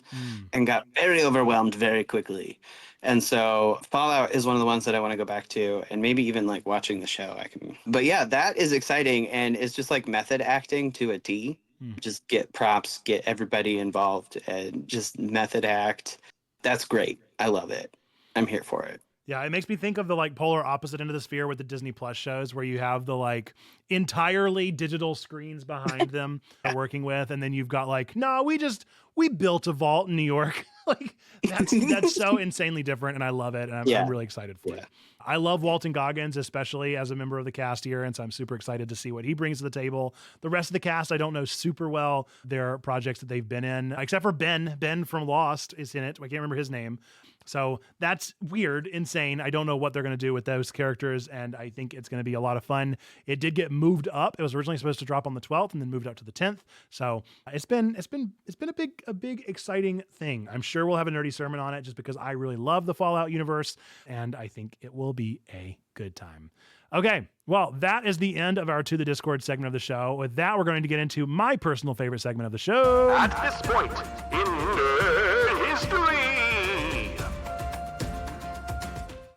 and got very overwhelmed very quickly. And so Fallout is one of the ones that I want to go back to, and maybe even like watching the show I can. But yeah, that is exciting, and it's just like method acting to a T. Just get props, get everybody involved, and just method act. That's great. I love it. I'm here for it. Yeah, it makes me think of the like polar opposite end of the sphere with the Disney Plus shows, where you have the like entirely digital screens behind them working with, and then you've got like, no, we built a vault in New York. Like that's so insanely different, and I love it, and I'm really excited for it. I love Walton Goggins, especially as a member of the cast here, and so I'm super excited to see what he brings to the table. The rest of the cast I don't know super well. There are projects that they've been in, except for Ben from Lost is in it. I can't remember his name. So that's weird, insane. I don't know what they're going to do with those characters, and I think it's going to be a lot of fun. It did get moved up. It was originally supposed to drop on the 12th and then moved up to the 10th. So it's been a big exciting thing. I'm sure we'll have a nerdy sermon on it, just because I really love the Fallout universe, and I think it will be a good time. Okay, well, that is the end of our To the Discord segment of the show. With that, we're going to get into my personal favorite segment of the show. At this point in nerd history.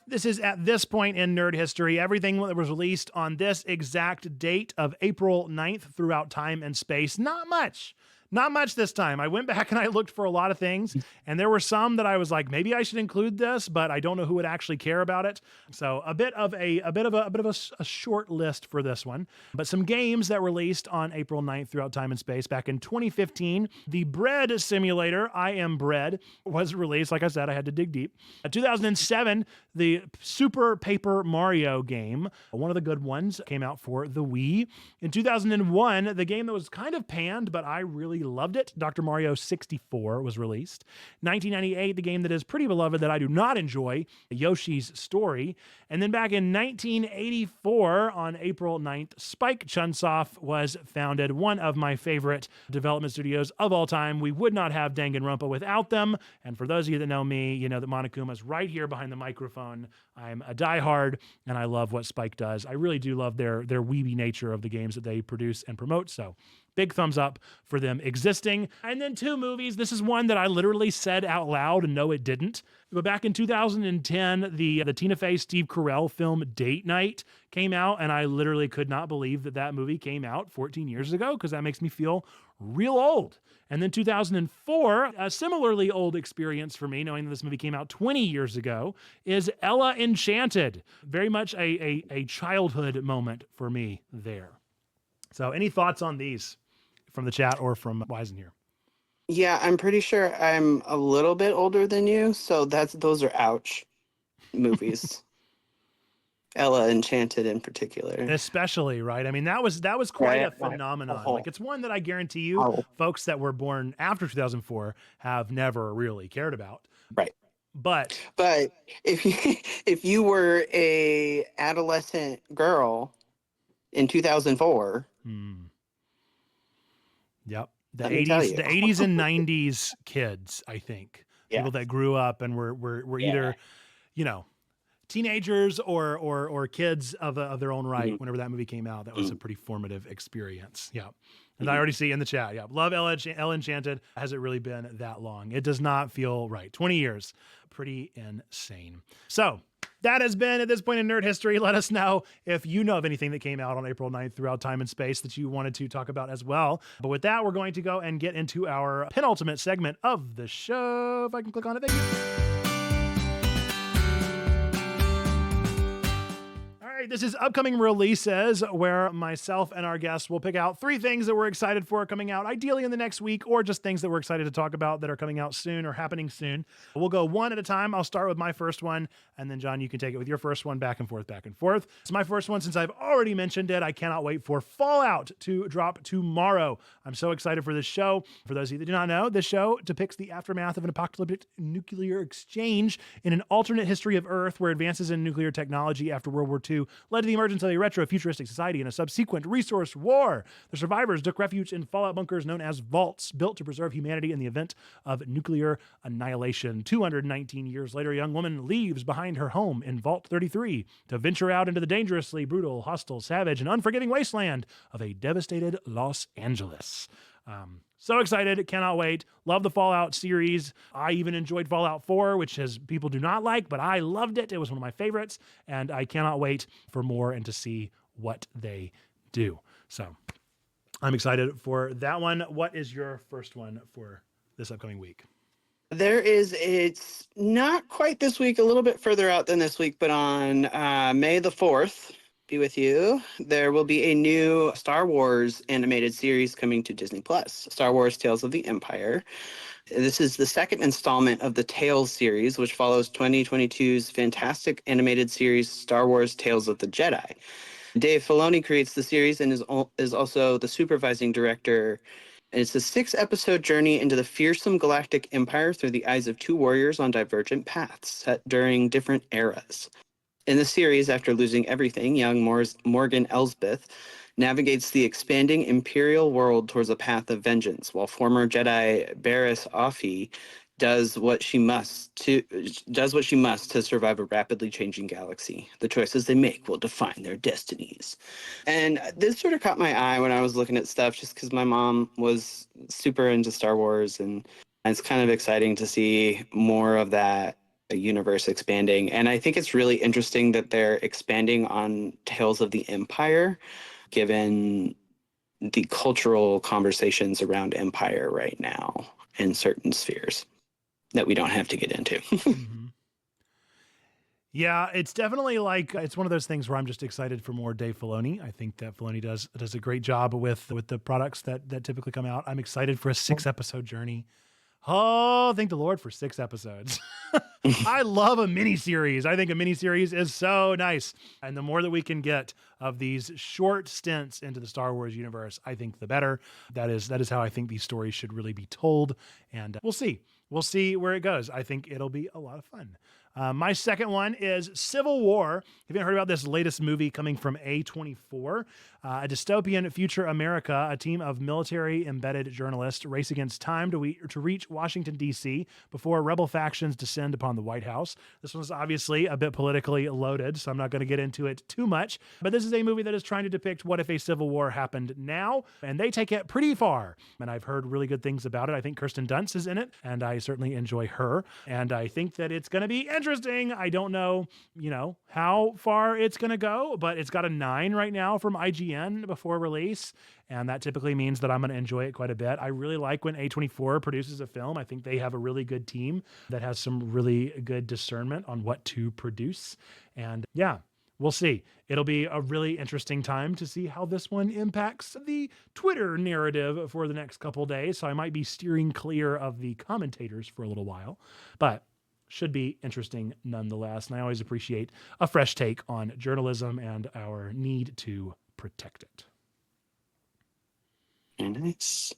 This is at this point in nerd history, everything that was released on this exact date of April 9th throughout time and space. Not much Not much this time. I went back and I looked for a lot of things, and there were some that I was like, maybe I should include this, but I don't know who would actually care about it. So a bit of a short list for this one. But some games that released on April 9th throughout time and space. Back in 2015, the Bread Simulator, I Am Bread, was released. Like I said, I had to dig deep. 2007, the Super Paper Mario game, one of the good ones, came out for the Wii. In 2001, the game that was kind of panned, but I really loved it, Dr. Mario 64, was released. 1998, the game that is pretty beloved that I do not enjoy, Yoshi's Story. And then back in 1984, on April 9th, Spike Chunsoft was founded, one of my favorite development studios of all time. We would not have Danganronpa without them. And for those of you that know me, you know that Monokuma's right here behind the microphone. I'm a diehard, and I love what Spike does. I really do love their weeby nature of the games that they produce and promote. So big thumbs up for them existing. And then 2 movies. This is one that I literally said out loud, and no, it didn't. But back in 2010, the Tina Fey, Steve Carell film Date Night came out, and I literally could not believe that that movie came out 14 years ago, because that makes me feel real old. And then 2004, a similarly old experience for me, knowing that this movie came out 20 years ago, is Ella Enchanted. Very much a childhood moment for me there. So any thoughts on these from the chat or from Wisen here? Yeah, I'm pretty sure I'm a little bit older than you, so those are ouch movies. Ella Enchanted in particular. Especially, right? I mean, that was quite a Right. phenomenon. Oh. Like, it's one that I guarantee you, Oh. folks that were born after 2004 have never really cared about. Right. But if you were a adolescent girl in 2004, yep, the Let me tell 80s, you. the 80s and 90s kids, I think, Yeah. people that grew up and were either, you know, teenagers or kids of their own right. Whenever that movie came out, that was a pretty formative experience. Yeah. And I already see in the chat. Yeah. Love Ella Enchanted. Has it really been that long? It does not feel right. 20 years. Pretty insane. So that has been, at this point in nerd history. Let us know if you know of anything that came out on April 9th throughout time and space that you wanted to talk about as well. But with that, we're going to go and get into our penultimate segment of the show. If I can click on it. Thank you. This is upcoming releases, where myself and our guests will pick out 3 things that we're excited for coming out, ideally in the next week, or just things that we're excited to talk about that are coming out soon or happening soon. We'll go one at a time. I'll start with my first one, and then John, you can take it with your first one, back and forth, back and forth. So my first one, since I've already mentioned it, I cannot wait for Fallout to drop tomorrow. I'm so excited for this show. For those of you that do not know, this show depicts the aftermath of an apocalyptic nuclear exchange in an alternate history of Earth, where advances in nuclear technology after World War II led to the emergence of a retro-futuristic society and a subsequent resource war. The survivors took refuge in fallout bunkers known as vaults, built to preserve humanity in the event of nuclear annihilation. 219 years later, a young woman leaves behind her home in Vault 33 to venture out into the dangerously brutal, hostile, savage, and unforgiving wasteland of a devastated Los Angeles. So excited, cannot wait. Love the Fallout series. I even enjoyed Fallout 4, which people do not like, but I loved it. It was one of my favorites, and I cannot wait for more and to see what they do. So I'm excited for that one. What is your first one for this upcoming week? It's not quite this week, a little bit further out than this week, but on May the 4th, be with you, there will be a new Star Wars animated series coming to Disney Plus, Star Wars Tales of the Empire. This is the second installment of the Tales series, which follows 2022's fantastic animated series Star Wars Tales of the Jedi. Dave Filoni creates the series and is also the supervising director. And it's a 6-episode journey into the fearsome galactic empire through the eyes of 2 warriors on divergent paths set during different eras. In the series, after losing everything, young Morgan Elsbeth navigates the expanding Imperial world towards a path of vengeance, while former Jedi Barriss Offee does what she must to survive a rapidly changing galaxy. The choices they make will define their destinies. And this sort of caught my eye when I was looking at stuff, just because my mom was super into Star Wars, and it's kind of exciting to see more of that universe expanding. And I think it's really interesting that they're expanding on Tales of the Empire, given the cultural conversations around Empire right now in certain spheres that we don't have to get into. Mhm. Yeah, it's definitely like it's one of those things where I'm just excited for more Dave Filoni. I think that Filoni does a great job with the products that typically come out. I'm excited for a 6-episode journey. Oh, thank the Lord for 6 episodes. I love a mini series. I think a mini series is so nice. And the more that we can get of these short stints into the Star Wars universe, I think the better. That is how I think these stories should really be told. And we'll see. We'll see where it goes. I think it'll be a lot of fun. My second one is Civil War. Have you heard about this latest movie coming from A24? A dystopian future America, a team of military embedded journalists race against time to reach Washington, D.C. before rebel factions descend upon the White House. This one's obviously a bit politically loaded, so I'm not going to get into it too much. But this is a movie that is trying to depict what if a civil war happened now, and they take it pretty far. And I've heard really good things about it. I think Kirsten Dunst is in it, and I certainly enjoy her. And I think that it's going to be interesting. I don't know, how far it's going to go, but it's got a 9 right now from IGN before release. And that typically means that I'm going to enjoy it quite a bit. I really like when A24 produces a film. I think they have a really good team that has some really good discernment on what to produce. And yeah, we'll see. It'll be a really interesting time to see how this one impacts the Twitter narrative for the next couple days. So I might be steering clear of the commentators for a little while, but should be interesting nonetheless. And I always appreciate a fresh take on journalism and our need to protect it. Nice.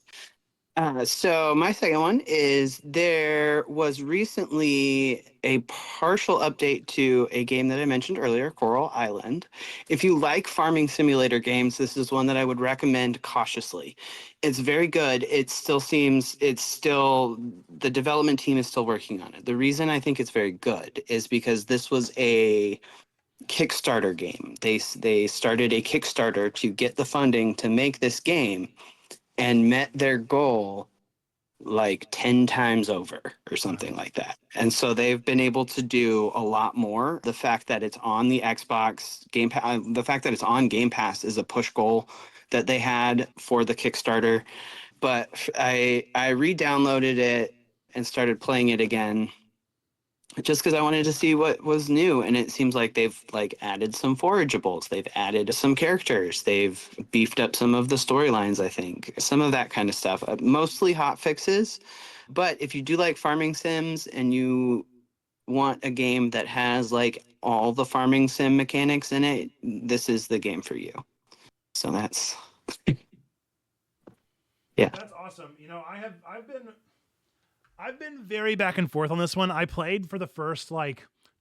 So my second one is there was recently a partial update to a game that I mentioned earlier, Coral Island. If you like farming simulator games, this is one that I would recommend cautiously. It's very good. The development team is still working on it. The reason I think it's very good is because this was a Kickstarter game. They started a Kickstarter to get the funding to make this game, and met their goal like 10 times over or something like that. And so they've been able to do a lot more. The fact that it's on the Xbox Game Pass, the fact that it's on Game Pass is a push goal that they had for the Kickstarter. But I re-downloaded it and started playing it again just because I wanted to see what was new. And it seems like they've added some forageables. They've added some characters. They've beefed up some of the storylines, I think. Some of that kind of stuff. Mostly hot fixes. But if you do like farming sims and you want a game that has all the farming sim mechanics in it, this is the game for you. So that's... yeah. That's awesome. I've been very back and forth on this one. I played for the first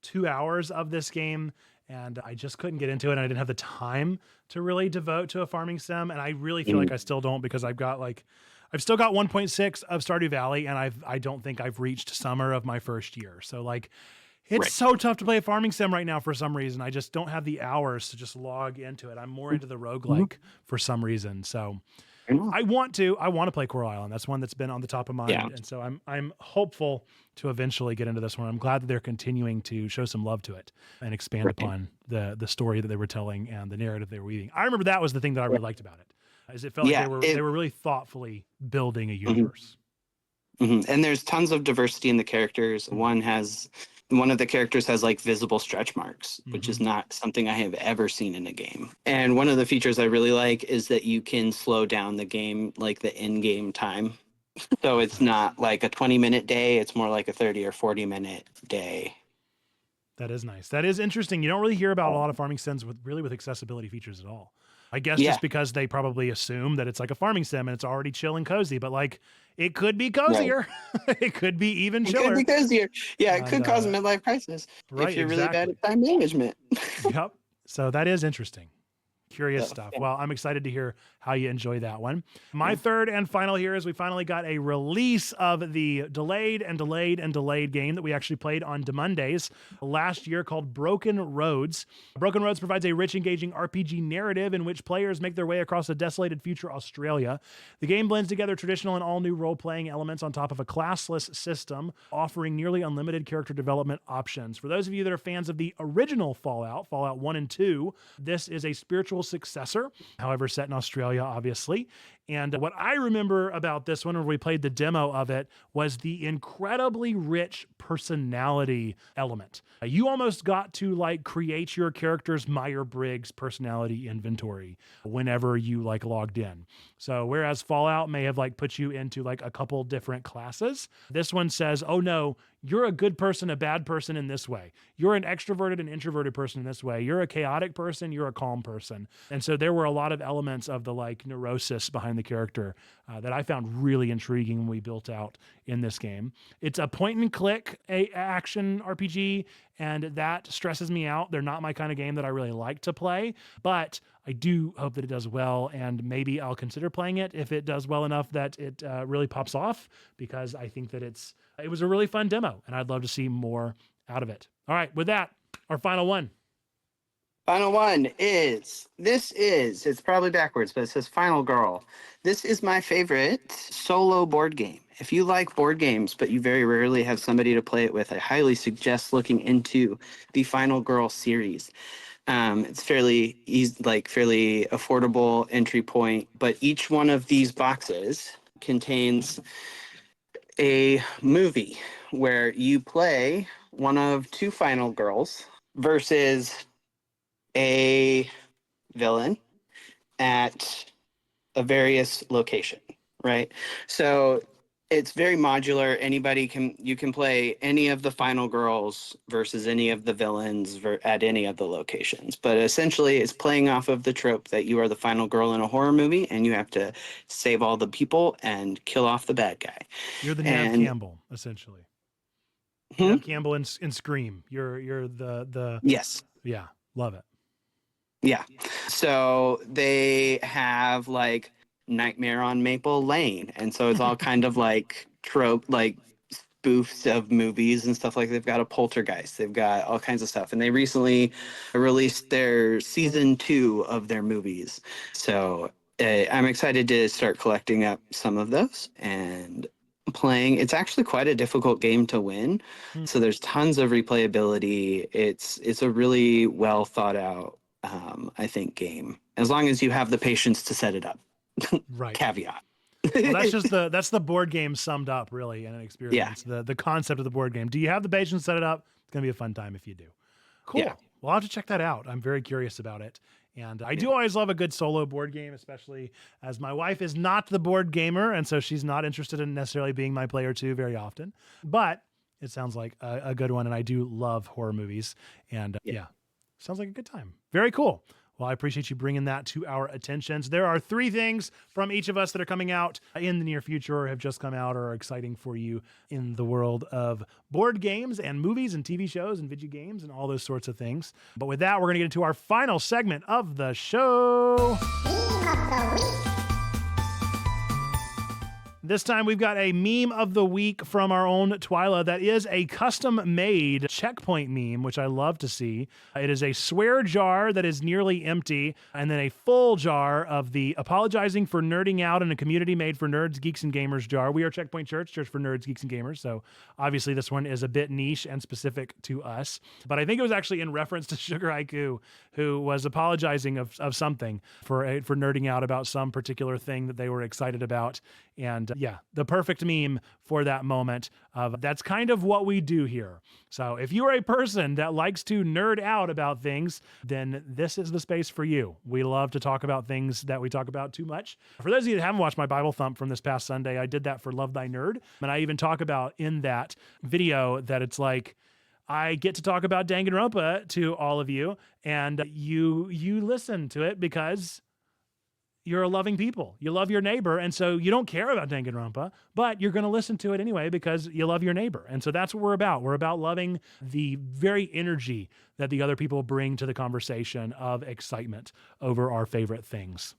2 hours of this game and I just couldn't get into it. And I didn't have the time to really devote to a farming sim. And I really feel like I still don't, because I've still got 1.6 of Stardew Valley, and I don't think I've reached summer of my first year. So it's so tough to play a farming sim right now for some reason. I just don't have the hours to just log into it. I'm more into the roguelike for some reason. So I want to play Coral Island. That's one that's been on the top of mind. Yeah. And so I'm hopeful to eventually get into this one. I'm glad that they're continuing to show some love to it and expand upon the story that they were telling and the narrative they were weaving. I remember that was the thing that I really liked about it, is it felt like they were really thoughtfully building a universe. Mm-hmm. And there's tons of diversity in the characters. One of the characters has visible stretch marks, which is not something I have ever seen in a game. And one of the features I really like is that you can slow down the game, the in-game time. So it's not like a 20-minute day, it's more like a 30 or 40-minute day. That is nice. That is interesting. You don't really hear about a lot of farming sims with accessibility features at all. I guess just because they probably assume that it's like a farming sim and it's already chill and cozy, but it could be cozier. Right. It could be even chiller. It could be cozier. Yeah, it could cause a midlife crisis if you're really bad at time management. Yep. So that is interesting. Curious stuff. Yeah. Well, I'm excited to hear how you enjoy that one. My third and final here is we finally got a release of the delayed game that we actually played on Mondays last year called Broken Roads. Broken Roads provides a rich, engaging RPG narrative in which players make their way across a desolated future Australia. The game blends together traditional and all-new role-playing elements on top of a classless system, offering nearly unlimited character development options. For those of you that are fans of the original Fallout 1 and 2, this is a spiritual successor, however, set in Australia, obviously. And what I remember about this one when we played the demo of it was the incredibly rich personality element. You almost got to like create your character's Myers-Briggs personality inventory whenever you like logged in. So whereas Fallout may have like put you into like a couple different classes, this one says, oh no, you're a good person, a bad person in this way. You're an extroverted and introverted person in this way. You're a chaotic person, you're a calm person. And so there were a lot of elements of the like neurosis behind the character that I found really intriguing when we built out in this game. It's a point and click action RPG, and that stresses me out. They're not my kind of game that I really like to play, but I do hope that it does well, and maybe I'll consider playing it if it does well enough that it really pops off, because I think that it was a really fun demo, and I'd love to see more out of it. All right, with that, our final one. Final one is, it's probably backwards, but it says Final Girl. This is my favorite solo board game. If you like board games, but you very rarely have somebody to play it with, I highly suggest looking into the Final Girl series. It's fairly easy, like fairly affordable entry point, but each one of these boxes contains a movie where you play one of two final girls versus a villain at a various location, right? So it's very modular. You can play any of the final girls versus any of the villains at any of the locations. But essentially, it's playing off of the trope that you are the final girl in a horror movie and you have to save all the people and kill off the bad guy. You're the Nev Campbell, essentially. Nev Campbell in Scream. You're the Yes. Yeah, love it. Yeah. So they have like Nightmare on Maple Lane. And so it's all kind of like trope, like spoofs of movies and stuff. Like they've got a Poltergeist, they've got all kinds of stuff. And they recently released their season 2 of their movies. So I'm excited to start collecting up some of those and playing. It's actually quite a difficult game to win. So there's tons of replayability. It's a really well thought out I think game, as long as you have the patience to set it up. Right. Caveat. Well, that's the board game summed up really in an experience. Yeah. The concept of the board game. Do you have the patience to set it up? It's gonna be a fun time if you do. Cool. Yeah. Well, I'll have to check that out. I'm very curious about it. And I do always love a good solo board game, especially as my wife is not the board gamer, and so she's not interested in necessarily being my player too very often. But it sounds like a good one, and I do love horror movies. And yeah. Sounds like a good time. Very cool. Well, I appreciate you bringing that to our attentions. There are 3 things from each of us that are coming out in the near future or have just come out or are exciting for you in the world of board games and movies and TV shows and video games and all those sorts of things. But with that, we're going to get into our final segment of the show. Meme of the week. This time we've got a meme of the week from our own Twyla that is a custom-made checkpoint meme, which I love to see. It is a swear jar that is nearly empty, and then a full jar of the apologizing for nerding out in a community made for nerds, geeks, and gamers jar. We are Checkpoint Church, church for nerds, geeks, and gamers, so obviously this one is a bit niche and specific to us. But I think it was actually in reference to Sugar Haiku, who was apologizing of something for nerding out about some particular thing that they were excited about. And yeah, the perfect meme for that moment of that's kind of what we do here. So if you are a person that likes to nerd out about things, then this is the space for you. We love to talk about things that we talk about too much. For those of you that haven't watched my Bible Thump from this past Sunday, I did that for Love Thy Nerd. And I even talk about in that video that it's like, I get to talk about Danganronpa to all of you, and you listen to it because you're a loving people. You love your neighbor, and so you don't care about Danganronpa, but you're going to listen to it anyway because you love your neighbor. And so that's what we're about. We're about loving the very energy that the other people bring to the conversation of excitement over our favorite things.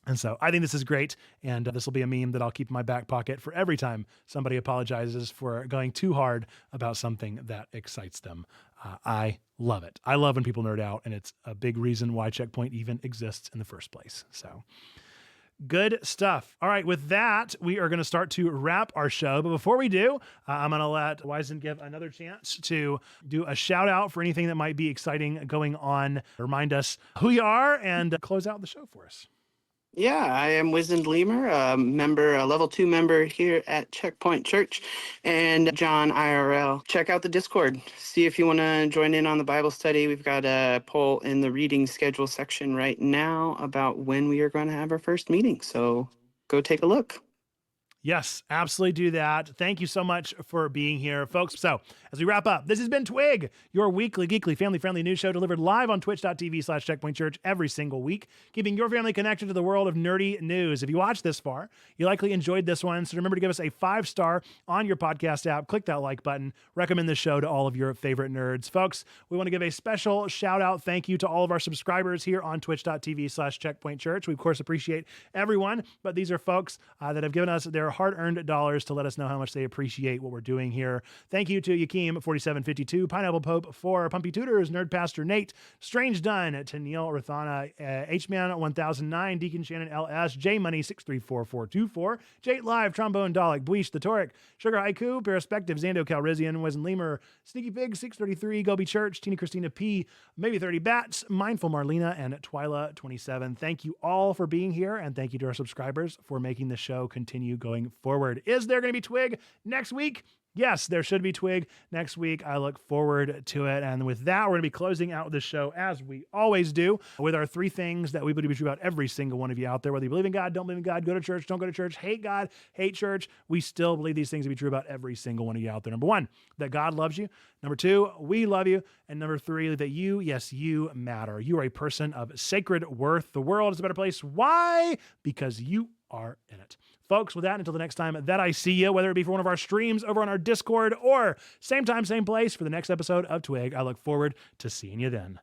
And so I think this is great, and this will be a meme that I'll keep in my back pocket for every time somebody apologizes for going too hard about something that excites them. I love it. I love when people nerd out, and it's a big reason why Checkpoint even exists in the first place. So Good stuff. All right, with that, we are going to start to wrap our show. But before we do, I'm going to let Wyzen give another chance to do a shout out for anything that might be exciting going on. Remind us who you are and close out the show for us. Yeah, I am Wizened Lemur, a level 2 member here at Checkpoint Church, and John IRL. Check out the Discord. See if you want to join in on the Bible study. We've got a poll in the reading schedule section right now about when we are going to have our first meeting. So go take a look. Yes, absolutely do that. Thank you so much for being here, folks. So as we wrap up, this has been Twig, your weekly, geekly, family-friendly news show delivered live on twitch.tv/checkpointchurch every single week, keeping your family connected to the world of nerdy news. If you watched this far, you likely enjoyed this one. So remember to give us a 5-star on your podcast app. Click that like button. Recommend this show to all of your favorite nerds. Folks, we want to give a special shout out thank you to all of our subscribers here on twitch.tv/checkpointchurch. We, of course, appreciate everyone, but these are folks that have given us their hard-earned dollars to let us know how much they appreciate what we're doing here. Thank you to Yakeem4752, Pineapple Pope 4, Pumpy Tutors, Nerd Pastor Nate, Strange Dunn, to Neil Rathana, Hman 1009, Deacon Shannon LS, J Money 6344424, Jate Live, Trombone Dalek, Bleach the Toric, Sugar Haiku, Perspective, Zando Calrissian, Wesley Lemur, Sneaky Pig 633, Gobi Church, Tina Christina P, Maybe 30 Bats, Mindful Marlena, and Twyla 27. Thank you all for being here, and thank you to our subscribers for making the show continue going forward. Is there going to be Twig next week? Yes, there should be Twig next week. I look forward to it. And with that, we're going to be closing out the show as we always do with our 3 things that we believe to be true about every single one of you out there. Whether you believe in God, don't believe in God, go to church, don't go to church, hate God, hate church. We still believe these things to be true about every single one of you out there. Number 1, that God loves you. Number 2, we love you. And number 3, that you, yes, you matter. You are a person of sacred worth. The world is a better place. Why? Because you are in it. Folks, with that, until the next time that I see you, whether it be for one of our streams over on our Discord or same time, same place for the next episode of Twig, I look forward to seeing you then.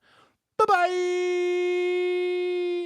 Bye-bye!